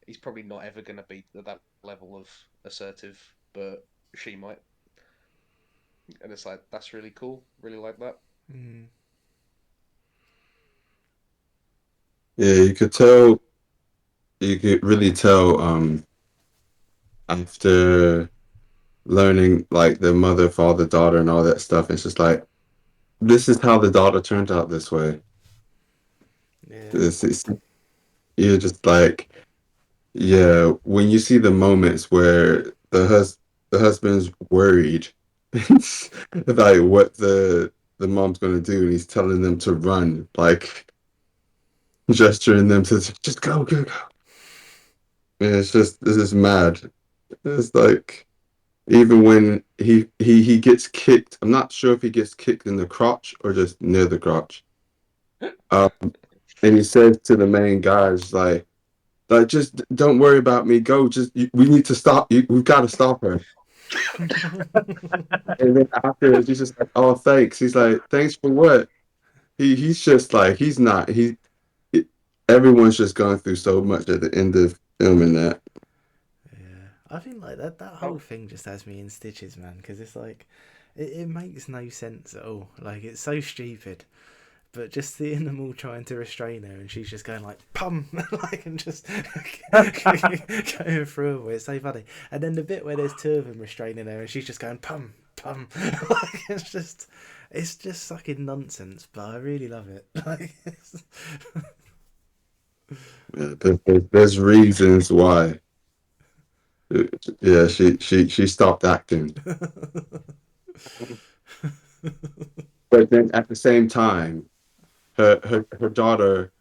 he's probably not ever going to be at that level of assertive, but she might. And it's like, that's really cool. Really like that. Yeah, you could tell. You could really tell after learning like the mother, father, daughter, and all that stuff. It's just like this is how the daughter turned out this way. Yeah. It's you're just like, yeah. When you see the moments where the husband's worried, like what the mom's gonna do, and he's telling them to run, like gesturing them to just go, go, go. And it's just this is mad. It's like even when he gets kicked, I'm not sure if he gets kicked in the crotch or just near the crotch. Um, and he says to the main guys like just don't worry about me. Go, just we need to stop. We've got to stop her. And then afterwards, he's just like, oh, thanks. He's like, thanks for what? He's just like he's not he- everyone's just going through so much at the end of filming that. Yeah, I think like that whole thing just has me in stitches, man. Because it's like, it makes no sense at all. Like it's so stupid. But just seeing them all trying to restrain her, and she's just going like "pum," like and just going through them. It's so funny. And then the bit where there's two of them restraining her, and she's just going "pum, pum," like it's just fucking nonsense. But I really love it. Like, Yeah, there's reasons why. Yeah, she stopped acting, but then at the same time, her daughter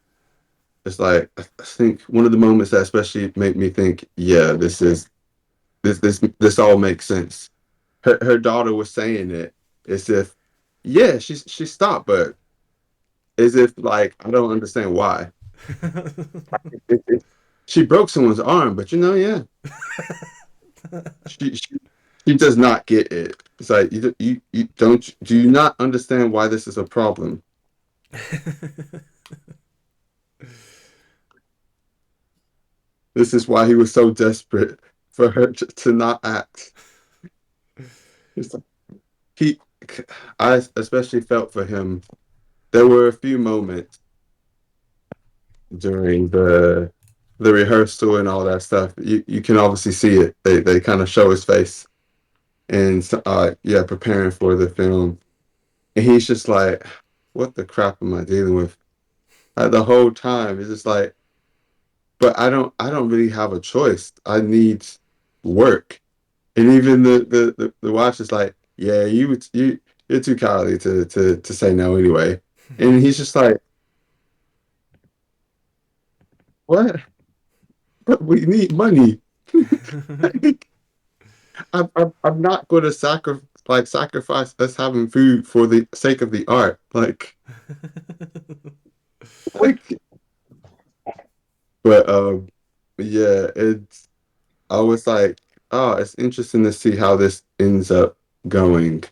is like I think one of the moments that especially made me think, yeah, this all makes sense. Her daughter was saying it as if, yeah, she stopped, but as if like I don't understand why. She broke someone's arm, but yeah, she, she she does not get it. It's like you don't do you not understand why this is a problem? This is why he was so desperate for her to not act. It's like, he, I especially felt for him. There were a few moments during the rehearsal and all that stuff. You can obviously see it. They kind of show his face and yeah, preparing for the film, and he's just like, "What the crap am I dealing with?" The whole time, it's just like, but I don't really have a choice. I need work. And even the wife is like, yeah, you're too cowardly to say no anyway. And he's just like, what? But we need money. I'm not going to sacrifice us having food for the sake of the art. Like, but yeah, it's I was like, oh, it's interesting to see how this ends up going.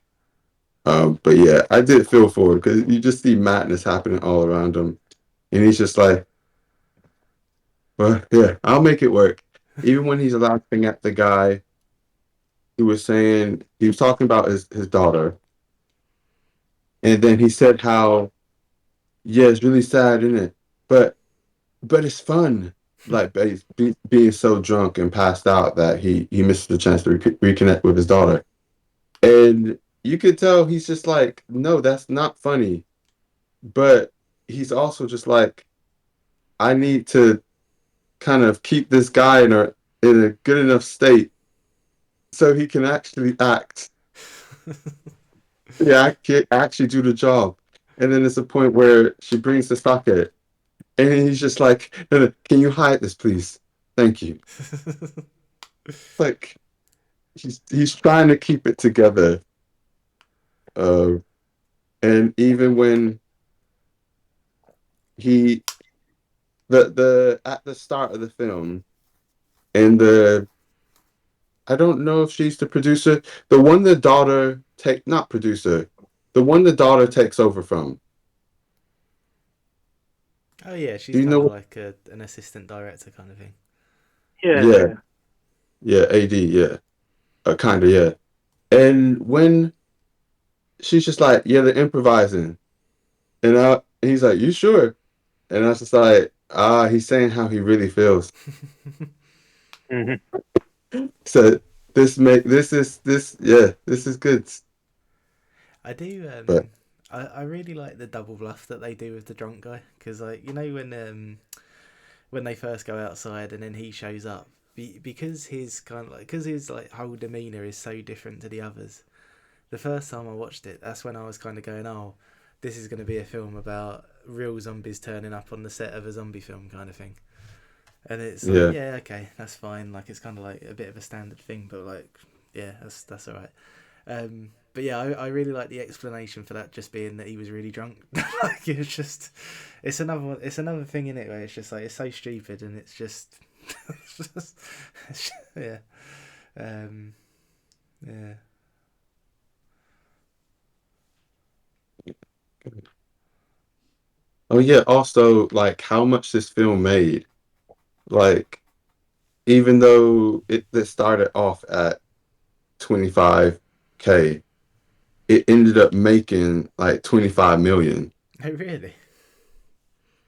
But yeah, I did feel for him because you just see madness happening all around him, and he's just like, well, yeah, I'll make it work. Even when he's laughing at the guy who was saying he was talking about his daughter, and then he said how, yeah, it's really sad, isn't it? But it's fun. Like being so drunk and passed out that he missed the chance to reconnect with his daughter, and you could tell he's just like, no, that's not funny. But he's also just like, I need to kind of keep this guy in a good enough state so he can actually act. Yeah, actually do the job. And then there's a point where she brings the sake, and he's just like, no, no, can you hide this, please? Thank you. Like he's trying to keep it together. And even when he the at the start of the film and the I don't know if she's the producer, the one the daughter take not producer, the one the daughter takes over from. Oh yeah, Do she's you kind know? of like an assistant director kind of thing. Yeah, yeah, AD, yeah, kind of, yeah. And when she's just like, yeah, they're improvising, and he's like, you sure? And I was just like, he's saying how he really feels. Mhm. So this is good. I do. But I really like the double bluff that they do with the drunk guy, because like when they first go outside and then he shows up, because his kind of like because his like whole demeanor is so different to the others. The first time I watched it, that's when I was kind of going, oh, this is going to be a film about real zombies turning up on the set of a zombie film kind of thing. And it's like, yeah, yeah, okay, that's fine. Like it's kind of like a bit of a standard thing, but like, yeah, that's all right. But yeah, I really like the explanation for that just being that he was really drunk. Like it's just, it's another thing in it where it's just like it's so stupid and it's just, yeah, um, yeah. oh yeah. Also, like how much this film made. Like even though it started off at 25K, it ended up making like 25 million. Oh really?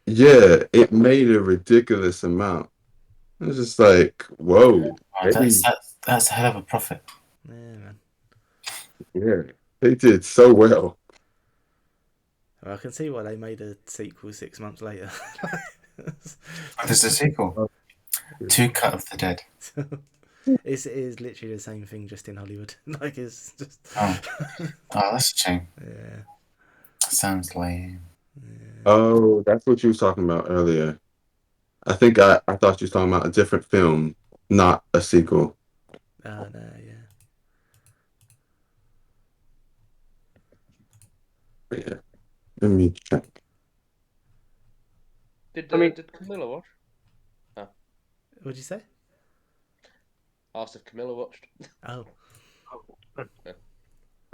Yeah, it made a ridiculous amount. It was just like, whoa, Oh, they, that's a hell of a profit. Yeah, man. yeah, they did so well. Well, I can see why they made a sequel 6 months later. There's a sequel. Two Cut of the Dead. It is literally the same thing, just in Hollywood. Like it's just. Oh, that's a shame. Yeah. Sounds lame. Oh, that's what you was talking about earlier. I think I thought you was talking about a different film, not a sequel. Oh no, yeah. But yeah, let me check. Did Camilla watch? What'd you say? Asked if Camilla watched. Oh,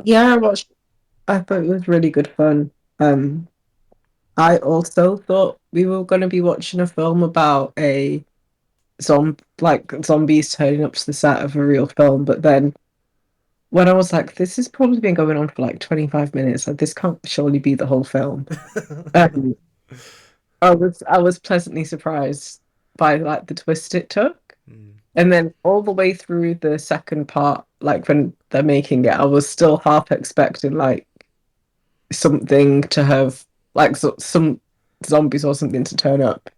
Yeah, I watched. I thought it was really good fun. I also thought we were going to be watching a film about a zombies turning up to the set of a real film, but then when I was like, this has probably been going on for like 25 minutes, like this can't surely be the whole film. Um, I was pleasantly surprised by like the twist it took. mm. And then all the way through the second part, like when they're making it, I was still half expecting like something to have like some zombies or something to turn up.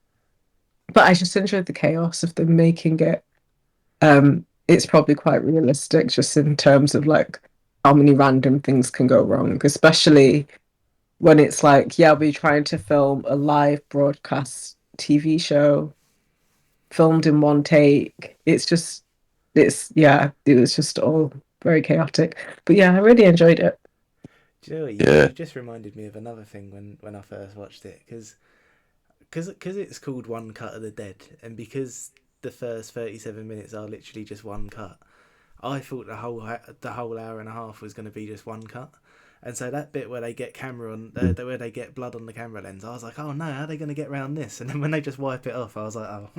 But I just enjoyed the chaos of them making it. It's probably quite realistic just in terms of like how many random things can go wrong, especially when it's like, yeah, we're trying to film a live broadcast TV show filmed in one take. It was just all very chaotic. But yeah, I really enjoyed it. Do you know what? Yeah. You just reminded me of another thing when I first watched it, because it's called One Cut of the Dead, and because the first 37 minutes are literally just one cut, I thought the whole hour and a half was going to be just one cut. And so that bit where they get where they get blood on the camera lens, I was like, oh no, how are they going to get around this? And then when they just wipe it off, I was like, oh.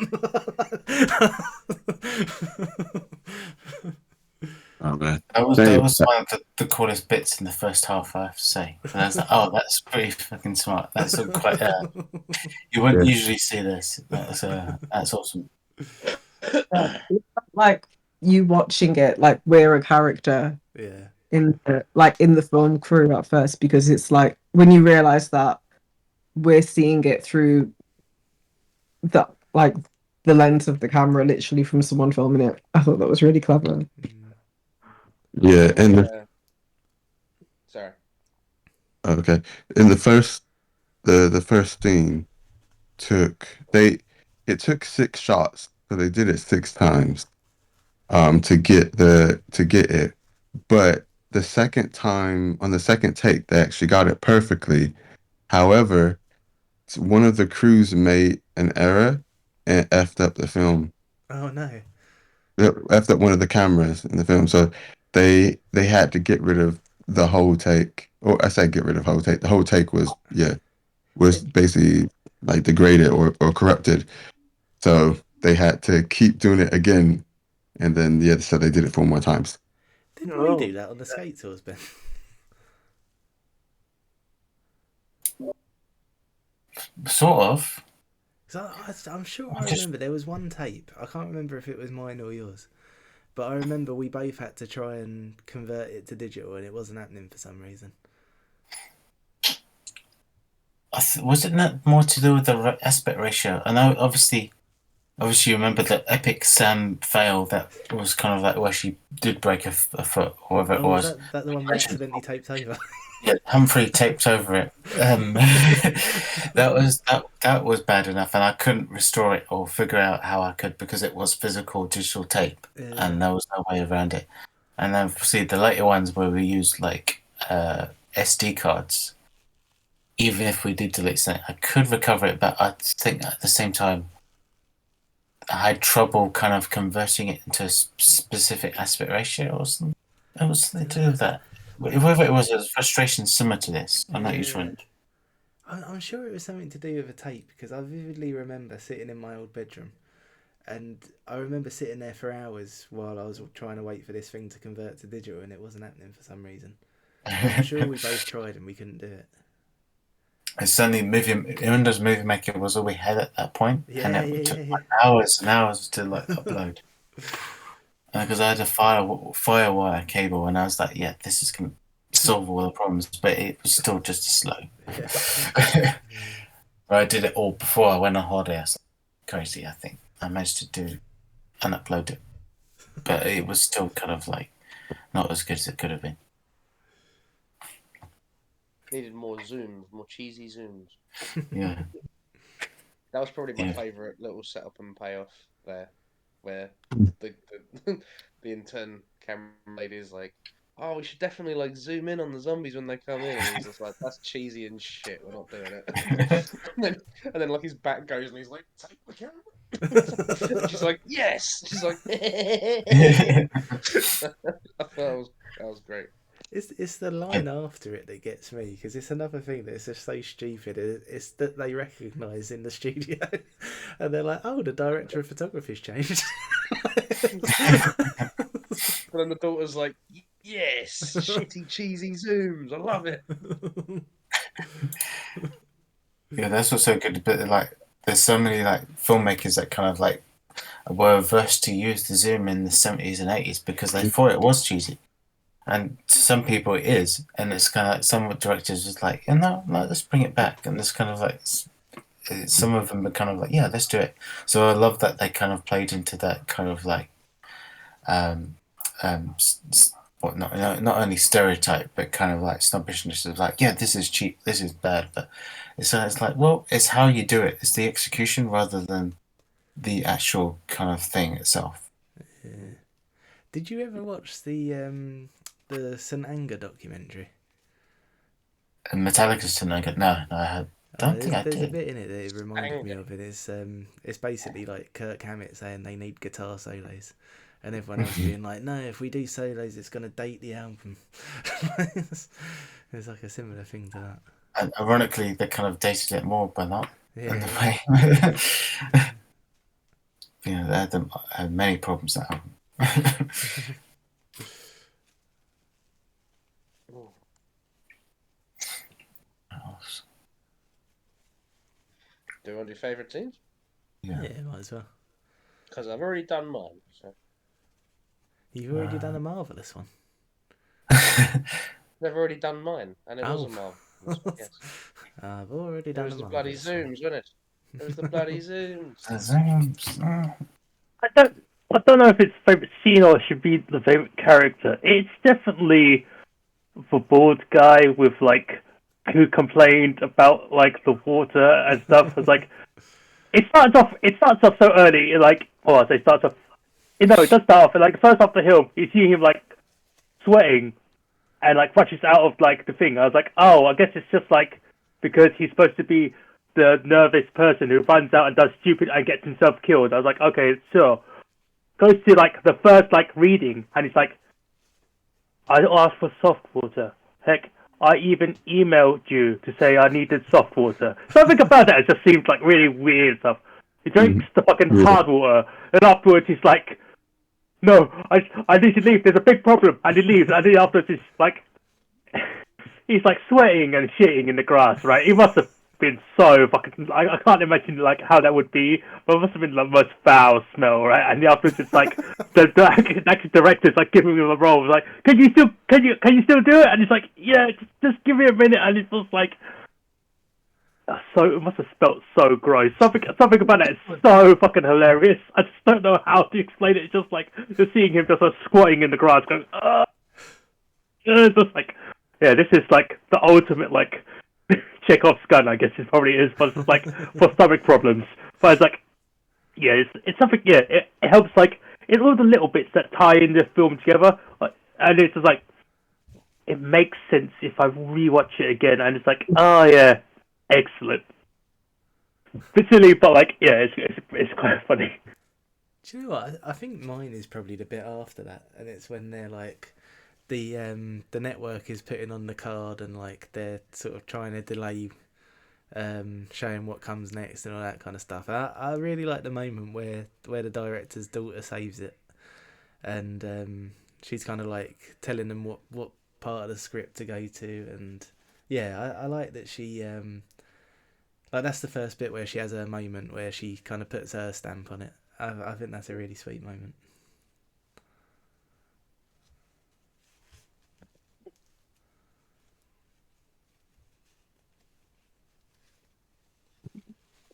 Oh man, That Same. was one of the coolest bits in the first half, I have to say. And I was like, oh, that's pretty fucking smart. That's all quite. You wouldn't Yeah. usually see this. That's awesome. Like you watching it, like we're a character Yeah. in the film crew at first, because it's like when you realize that we're seeing it through the like the lens of the camera, literally from someone filming it. I thought that was really clever. Yeah, and Sorry. okay, in the first scene it took 6 shots, so they did it 6 times to get it, but the second time on the second take they actually got it perfectly. However, one of the crews made an error and effed up the film. Oh no. Effed up one of the cameras in the film, so they had to get rid of the whole take. Or I say get rid of whole take. The whole take was basically like degraded or corrupted. So they had to keep doing it again, and then so they did it 4 more times. Didn't we do that on the skate tours, Ben? Sort of. I'm sure I remember there was one tape. I can't remember if it was mine or yours, But I remember we both had to try and convert it to digital, and it wasn't happening for some reason. Wasn't that more to do with the aspect ratio? I know, obviously, you remember the epic Sam fail that was kind of like where she did break a foot, or whatever it Oh, was. that the one we accidentally taped over. Yeah, Humphrey taped over it. That was bad enough, and I couldn't restore it or figure out how I could because it was physical digital tape, and there was no way around it. And then see the later ones where we used like SD cards. Even if we did delete something, I could recover it, but I think at the same time, I had trouble kind of converting it into a specific aspect ratio or something. It was something to do with that. Whether it was a frustration similar to this, I'm not sure. I'm sure it was something to do with a tape, because I vividly remember sitting in my old bedroom, and I remember sitting there for hours while I was trying to wait for this thing to convert to digital, and it wasn't happening for some reason. I'm sure we both tried and we couldn't do it. And suddenly, Windows Movie Maker was all we had at that point, and it took like hours and hours to like upload. Because I had a FireWire cable, and I was like, "Yeah, this is gonna solve all the problems," but it was still just as slow. I did it all before I went on holiday. I was like, crazy. I think I managed to do and upload it, but it was still kind of like not as good as it could have been. Needed more zooms, more cheesy zooms. Yeah. That was probably my favourite little setup and payoff there, where the intern camera lady is like, "Oh, we should definitely like zoom in on the zombies when they come in." And he's just like, "That's cheesy and shit. We're not doing it." and then like his back goes and he's like, "Take the camera." She's like, "Yes." She's like, I thought that was great. It's the line after it that gets me, because it's another thing that's just so stupid. It's that they recognise in the studio, and they're like, "Oh, the director of photography's changed." And then the daughter's like, "Yes, shitty cheesy zooms. I love it." Yeah, that's what's so good. But like, there's so many like filmmakers that kind of like were averse to use the zoom in the 70s and 80s because they thought it was cheesy. And to some people it is, and it's kind of like some directors just like, no, let's bring it back, and it's kind of like some of them are kind of like, yeah, let's do it. So I love that they kind of played into that kind of like, not only stereotype but kind of like snobbishness of like, yeah, this is cheap, this is bad, but it's like, well, it's how you do it, it's the execution rather than the actual kind of thing itself. Yeah. Did you ever watch the St. Anger documentary? Metallica's St. Anger? No, I don't think I did. There's a bit in it that reminded me of it. It's basically like Kirk Hammett saying they need guitar solos, and everyone else being like, no, if we do solos, it's going to date the album. It's like a similar thing to that. And ironically, they kind of dated it more by not. Yeah. You know, they had many problems that album. Do you want to do favourite teams? Yeah, might as well. Because I've already done mine. So. You've already done a marvellous one. I've already done mine, and it was a marvellous one, yes. I've already done a marvellous one. It was the bloody zooms, wasn't it? It was the bloody zooms. I don't know if it's favourite scene or should be the favourite character. It's definitely the bald guy with like who complained about like the water and stuff. It's like it starts off so early. Like, oh, I say starts off. It does start off. Like first off the hill, you see him like sweating and like rushes out of like the thing. I was like, oh, I guess it's just like because he's supposed to be the nervous person who runs out and does stupid and gets himself killed. I was like, okay, sure. Goes to like the first like reading and he's like, I asked for soft water. Heck, I even emailed you to say I needed soft water. Something about that, it just seems like really weird stuff. He drinks the fucking hard water, and afterwards he's like, no, I need to leave, there's a big problem, and he leaves, and then afterwards he's like sweating and shitting in the grass, right? He must have been so fucking. I can't imagine like how that would be. But it must have been the most foul smell, right? And afterwards, it's like the actor director's like giving him a role, like, can you still do it? And he's like, yeah, just give me a minute. And it's just like, so it must have smelled so gross. Something about that is so fucking hilarious. I just don't know how to explain it. It's just like just seeing him just squatting in the grass, going, it's just like, yeah, this is like the ultimate like Chekhov's gun, I guess it probably is, but it's just like for stomach problems. But it's like, yeah, it's something. Yeah, it helps like it's all the little bits that tie in the film together, and it's just like it makes sense if I rewatch it again, and it's like, oh yeah, excellent. Bit silly, but like, yeah, it's quite funny. Do you know what? I think mine is probably the bit after that, and it's when they're like, the network is putting on the card, and like they're sort of trying to delay, showing what comes next and all that kind of stuff. I really like the moment where the director's daughter saves it, and she's kind of like telling them what part of the script to go to, and yeah, I like that she like that's the first bit where she has her moment where she kind of puts her stamp on it. I think that's a really sweet moment.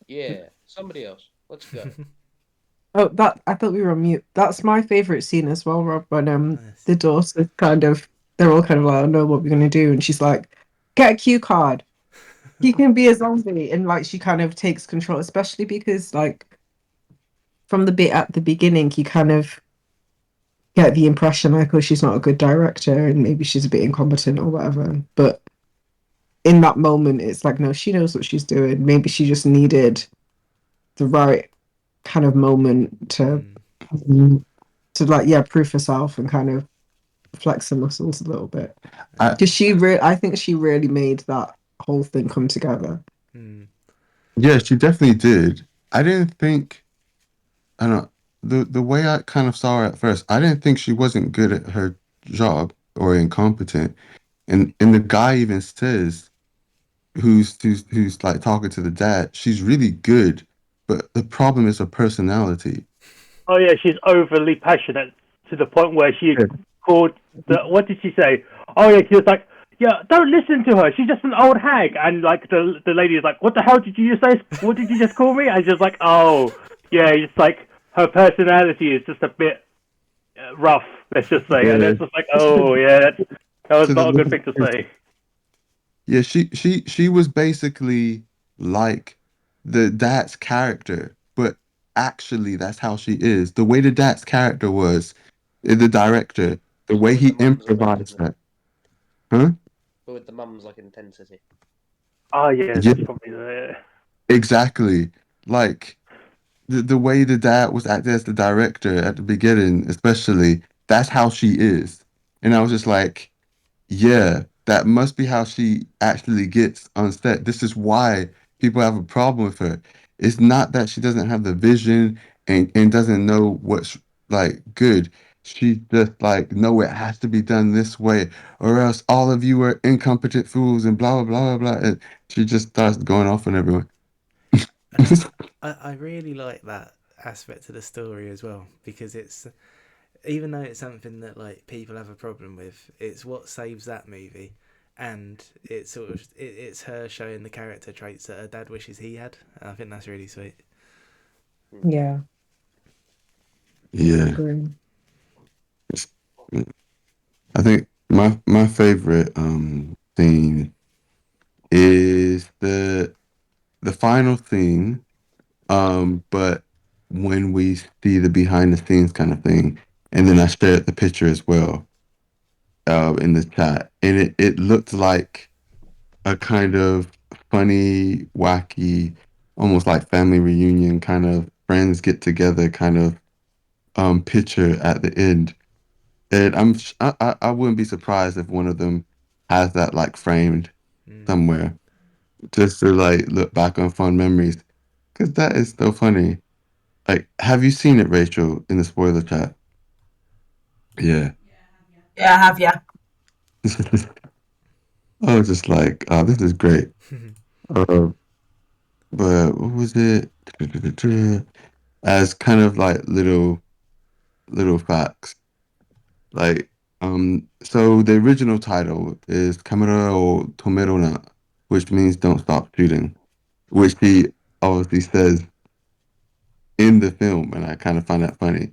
Yeah, somebody else. Let's go. Oh, that I thought we were on mute. That's my favorite scene as well, Rob. When Nice. the daughter they're all kind of like, I don't know what we're gonna do, and she's like, get a cue card. He can be a zombie, and like she kind of takes control, especially because like from the bit at the beginning, you kind of get the impression like, oh, she's not a good director, and maybe she's a bit incompetent or whatever. But in that moment, it's like, no, she knows what she's doing. Maybe she just needed the right kind of moment to like, yeah, prove herself and kind of flex her muscles a little bit. Because I think she really made that whole thing come together. Yeah, she definitely did. I didn't think, I don't know, the way I kind of saw her at first, I didn't think she wasn't good at her job or incompetent. And the guy even says, who's like talking to the dad, she's really good, but the problem is her personality. Oh yeah, she's overly passionate to the point where she called what did she say? Oh yeah, she was like, yeah, don't listen to her. She's just an old hag. And like the lady is like, what the hell did you just say? What did you just call me? And she's like, oh yeah, it's like her personality is just a bit rough. Let's just say, and it's just like, oh yeah, that was not a good thing to say. Yeah, she was basically like the dad's character, but actually that's how she is. The way the dad's character was, the director, the way he improvised that. Huh? But with the mum's like intensity. Oh yeah, that's probably exactly. Like the way the dad was acting as the director at the beginning, especially, that's how she is. And I was just like, yeah, that must be how she actually gets on set. This is why people have a problem with her. It's not that she doesn't have the vision and doesn't know what's like good. She just like, no, it has to be done this way, or else all of you are incompetent fools and blah blah blah blah blah. And she just starts going off on everyone. I really like that aspect of the story as well, because it's, even though it's something that like people have a problem with, it's what saves that movie, and it's sort of it's her showing the character traits that her dad wishes he had. And I think that's really sweet. Yeah. Yeah. I think my favorite theme is the final theme, but when we see the behind the scenes kind of thing, and then I shared the picture as well in the chat, and it looked like a kind of funny, wacky, almost like family reunion kind of friends get together kind of picture at the end. And I wouldn't be surprised if one of them has that like framed somewhere, just to like look back on fond memories, because that is so funny. Like, have you seen it, Rachel, in the spoiler chat? Yeah. Yeah, I have, yeah. I was just like, oh, this is great. but what was it? As kind of like little facts. Like, so the original title is Kamera o Tomerona, which means don't stop shooting, which he obviously says in the film, and I kind of find that funny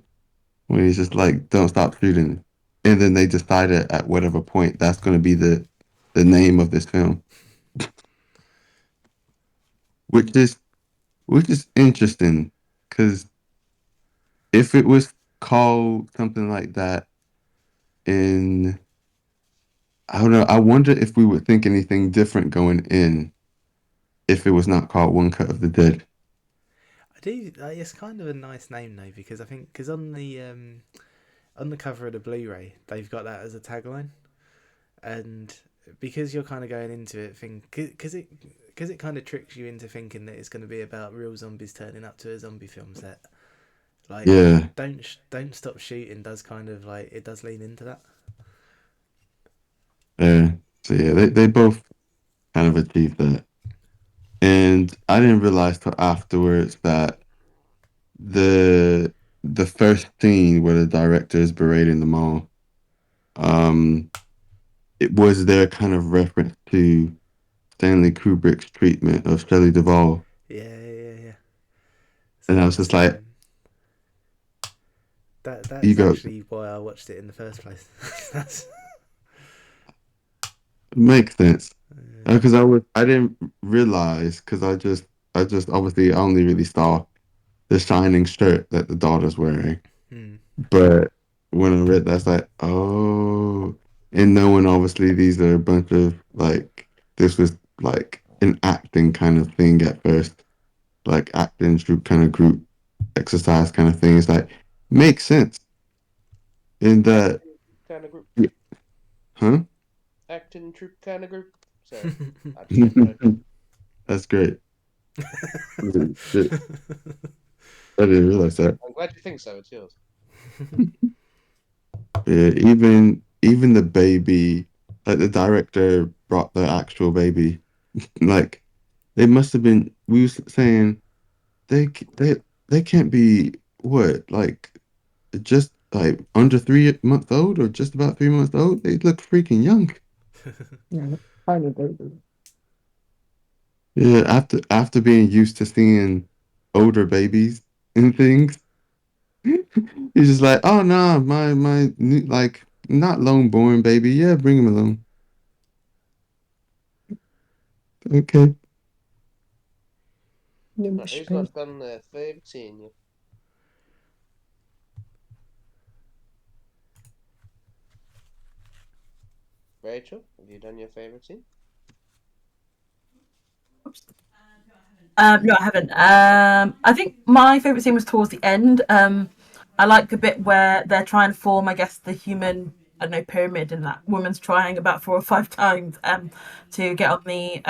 when he's just like, don't stop shooting. And then they decided at whatever point that's going to be the name of this film, which is interesting because if it was called something like that in, I don't know, I wonder if we would think anything different going in if it was not called One Cut of the Dead. I do. It's kind of a nice name though, because I think on the cover of the Blu-ray they've got that as a tagline, and because you're kind of going into it because it kind of tricks you into thinking that it's going to be about real zombies turning up to a zombie film set. Like, Yeah. Don't stop shooting does kind of like, it does lean into that. Yeah. So yeah, they both kind of achieved that. And I didn't realize till afterwards that the first scene where the director is berating them all, it was their kind of reference to Stanley Kubrick's treatment of Shelley Duvall. Yeah. And I was just like, that's you go. actually why I watched it in the first place. Makes sense. Because I didn't realize, because I just obviously I only really saw the shining shirt that the daughter's wearing. But when I read that's like, oh, and knowing obviously these are a bunch of like, this was like an acting kind of thing at first, like acting group exercise kind of thing. It's like, makes sense in that kind of group. Yeah. Huh? Acting troupe kind of group. Sorry, I just didn't know. That's great. Shit. I didn't realize that. I'm glad you think so. It's yours. Yeah, even the baby, like the director brought the actual baby. Like, they must have been. We was saying they can't be what, like, just like under 3 months old or just about 3 months old. They look freaking young. Yeah, tiny baby. Yeah, after being used to seeing older babies and things, he's just like, oh no, my like not lone born baby. Yeah, bring him along. Okay. Right, who's not done their favourite scene yet? Rachel, have you done your favourite scene? No, I haven't. I think my favourite scene was towards the end. I like the bit where they're trying to form, I guess, the human, I don't know, pyramid, and that woman's trying about 4 or 5 times to get on the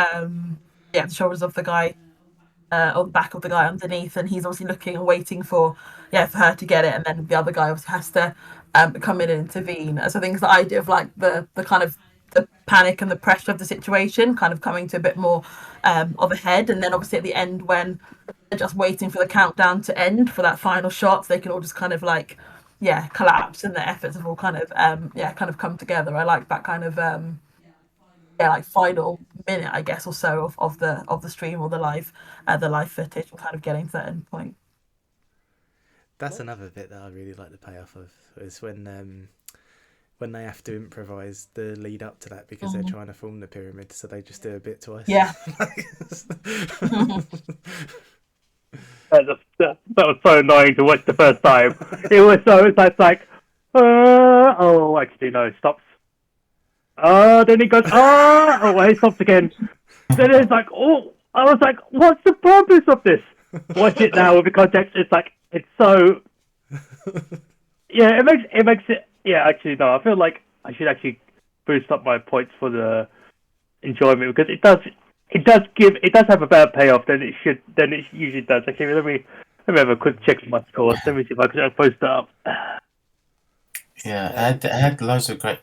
shoulders of the guy, or the back of the guy underneath, and he's obviously looking and waiting for her to get it, and then the other guy obviously has to come in and intervene. So I think it's the idea of like the kind of the panic and the pressure of the situation kind of coming to a bit more of a head, and then obviously at the end when they're just waiting for the countdown to end for that final shot, so they can all just kind of like collapse, and their efforts have all kind of come together. I like that kind of like final minute, I guess, or so of the stream or the live footage, and kind of getting to that end point. That's another bit that I really like the payoff of, is when they have to improvise the lead up to that, because they're trying to form the pyramid, so they just do a bit twice. Yeah. That was so annoying to watch the first time. It was like, actually no, it stops. Then he goes, he stops again. Then it's like, I was like, what's the purpose of this? Watch it now with the context. It's like, it's so. Yeah, it makes it. Yeah, actually no, I feel like I should actually boost up my points for the enjoyment, because it does have a better payoff than it usually does. Actually, let me have a quick check my scores. Let me see if I can post that up. Yeah, I had loads of great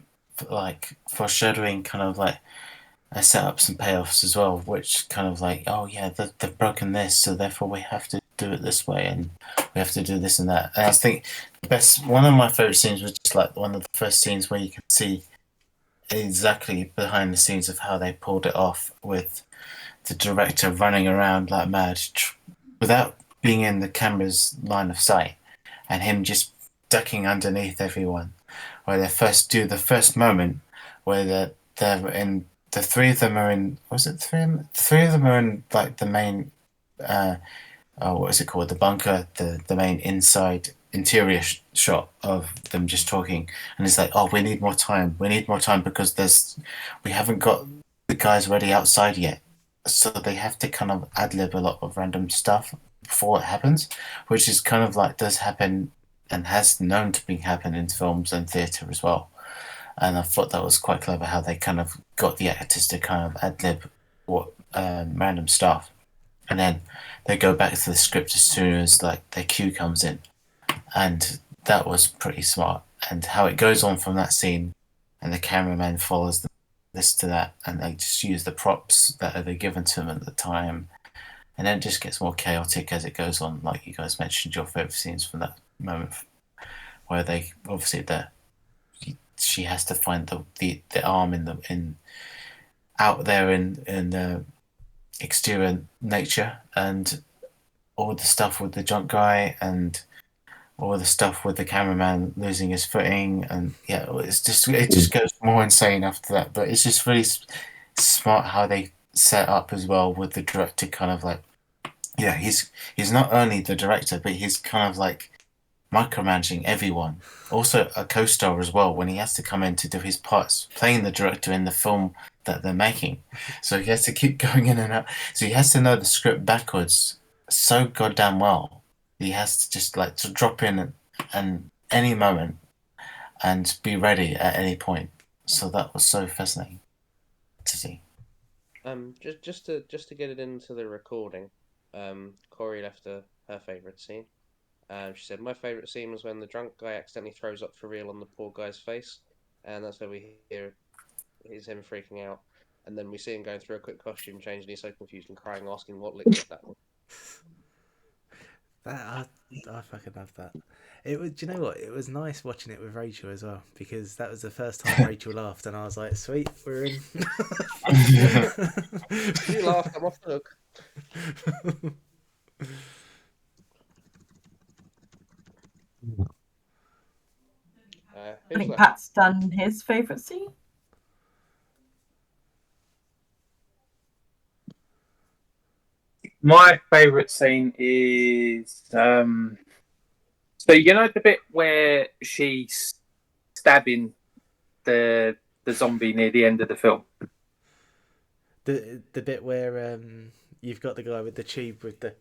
like foreshadowing, kind of like set up some payoffs as well, which kind of like, oh yeah, they've broken this, so therefore we have to do it this way, and we have to do this and that. And I think one of my favorite scenes was just like one of the first scenes where you can see exactly behind the scenes of how they pulled it off, with the director running around like mad without being in the camera's line of sight, and him just ducking underneath everyone. Where they first do the first moment where they're in, the three of them are in, was it three? Three of them are in like the main, what is it called? The bunker, the main inside interior shot of them just talking, and it's like, oh, we need more time. We need more time because we haven't got the guys ready outside yet, so they have to kind of ad lib a lot of random stuff before it happens, which is kind of like does happen and has known to happen in films and theatre as well. And I thought that was quite clever how they kind of got the actors to kind of ad lib what random stuff, and then they go back to the script as soon as like their cue comes in, and that was pretty smart. And how it goes on from that scene, and the cameraman follows this to that, and they just use the props that are given to them at the time, and then it just gets more chaotic as it goes on. Like you guys mentioned, your favorite scenes from that moment, where they obviously she has to find the arm out there in the exterior nature, and all the stuff with the drunk guy, and all the stuff with the cameraman losing his footing, and yeah, it just goes more insane after that. But it's just really smart how they set up as well with the director, kind of like, yeah, he's not only the director, but he's kind of like micromanaging everyone. Also a co-star as well, when he has to come in to do his parts, playing the director in the film that they're making. So he has to keep going in and out. So he has to know the script backwards so goddamn well. He has to just like to drop in and any moment and be ready at any point. So that was so fascinating to see. Just to get it into the recording, Corey left her favourite scene. She said, my favourite scene was when the drunk guy accidentally throws up for real on the poor guy's face, and that's where we hear is him freaking out, and then we see him going through a quick costume change, and he's so confused and crying, asking what liquid that was. That I fucking love that. It was. Do you know what? It was nice watching it with Rachel as well, because that was the first time Rachel laughed, and I was like, "Sweet, we're in." You laughed, I'm off the hook. I think Pat's done his favourite scene. My favourite scene is so you know the bit where she's stabbing the zombie near the end of the film. The bit where you've got the guy with the tube with the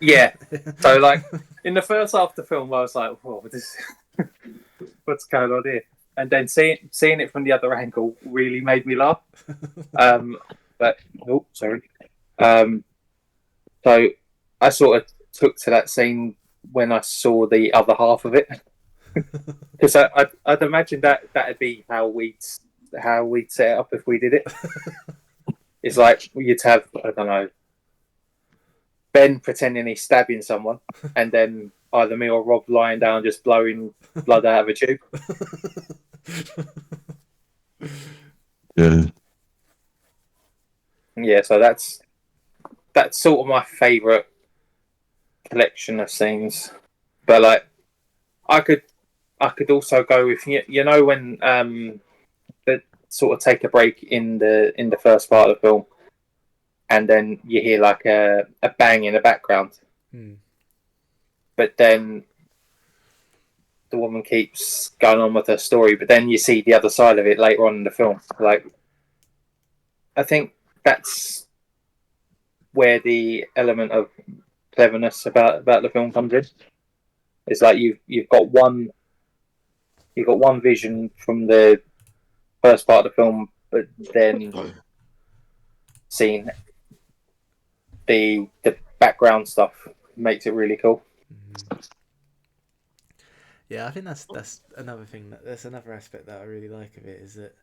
Yeah. So like in the first half of the film, I was like, "Whoa, what's going on here?" And then seeing it from the other angle really made me laugh. But oh, sorry. So I sort of took to that scene when I saw the other half of it, because I'd imagine that'd be how we'd set it up if we did it. It's like you'd have, I don't know, Ben pretending he's stabbing someone, and then either me or Rob lying down just blowing blood out of a tube. Yeah. Yeah, so that's sort of my favourite collection of scenes. But like, I could also go with you know when they sort of take a break in the first part of the film, and then you hear like a bang in the background, but then the woman keeps going on with her story, but then you see the other side of it later on in the film. Like, I think that's where the element of cleverness about the film comes in. It's like you've got one vision from the first part of the film, but then seeing the background stuff makes it really cool. Yeah, I think that's another thing. That's another aspect that I really like of it, is that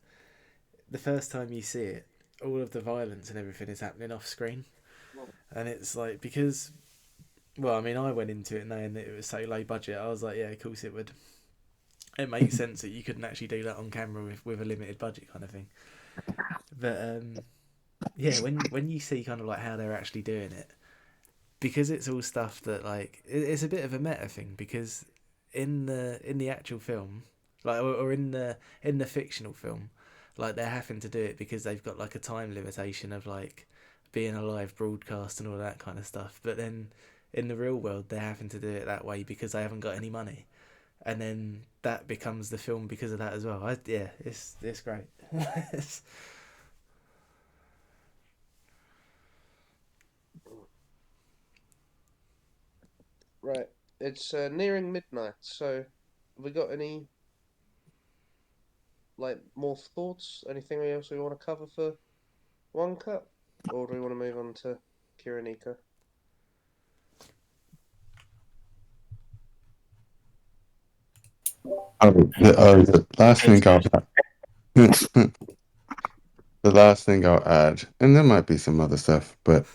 the first time you see it, all of the violence and everything is happening off screen, and it's like because, well, I mean, I went into it knowing that it was so low budget. I was like, yeah, of course it would. It makes sense that you couldn't actually do that on camera with a limited budget kind of thing. But yeah, when you see kind of like how they're actually doing it, because it's all stuff that like it's a bit of a meta thing because in the actual film, like or in the fictional film, like they're having to do it because they've got like a time limitation of like being a live broadcast and all that kind of stuff. But then in the real world, they're having to do it that way because they haven't got any money, and then that becomes the film because of that as well. Yeah, it's great. Right, it's nearing midnight. So, have we got any like more thoughts? Anything else we want to cover for One Cut, or do we want to move on to Kirinika? The last thing the last thing I'll add, and there might be some other stuff, but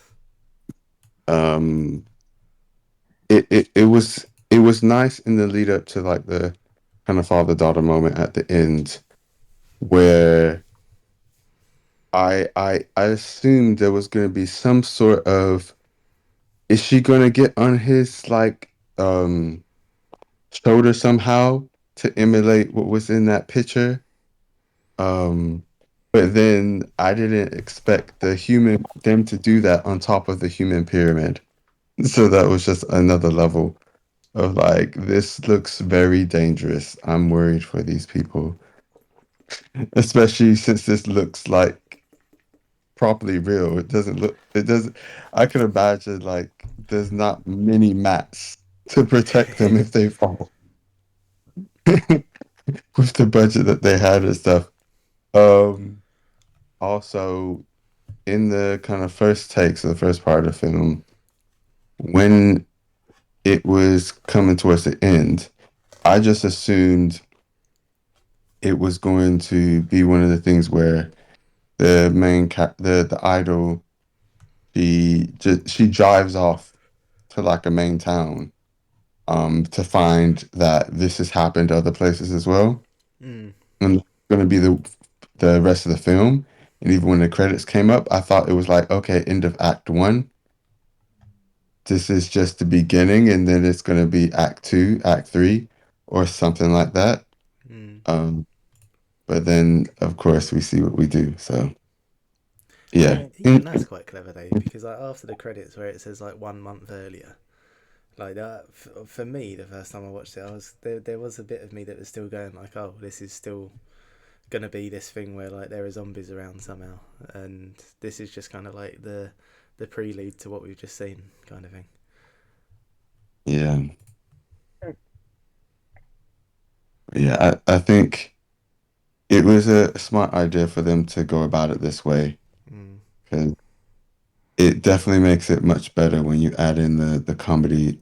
it was nice in the lead up to like the kind of father-daughter moment at the end where I assumed there was going to be some sort of, is she going to get on his like shoulder somehow to emulate what was in that picture? But then I didn't expect them to do that on top of the human pyramid. So that was just another level of like, this looks very dangerous. I'm worried for these people, especially since this looks like properly real. It doesn't, I can imagine like there's not many mats to protect them if they fall with the budget that they had and stuff. Also, in the kind of first takes of the first part of the film, when it was coming towards the end, I just assumed it was going to be one of the things where the the idol, she drives off to like a main town, to find that this has happened to other places as well, and going to be the rest of the film. And even when the credits came up, I thought it was like, okay, end of Act 1. This is just the beginning, and then it's going to be Act 2, Act 3, or something like that. But then, of course, we see what we do. So, yeah. Even that's quite clever though, because like after the credits where it says like 1 month earlier, like that for me, the first time I watched it, there was a bit of me that was still going like, oh, this is still gonna be this thing where like there are zombies around somehow, and this is just kind of like the prelude to what we've just seen, kind of thing. Yeah. Yeah, I think it was a smart idea for them to go about it this way, because it definitely makes it much better when you add in the comedy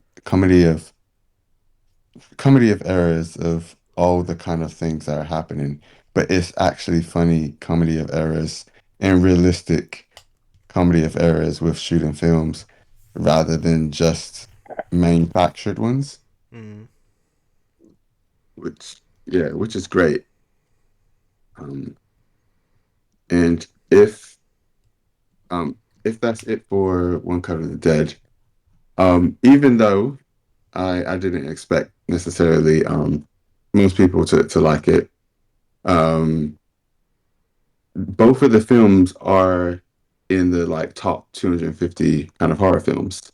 of errors of all the kind of things that are happening, but it's actually funny comedy of errors and realistic comedy of errors with shooting films rather than just manufactured ones. Which is great. And if that's it for One Cut of the Dead, even though I didn't expect necessarily most people to like it, both of the films are in the like top 250 kind of horror films.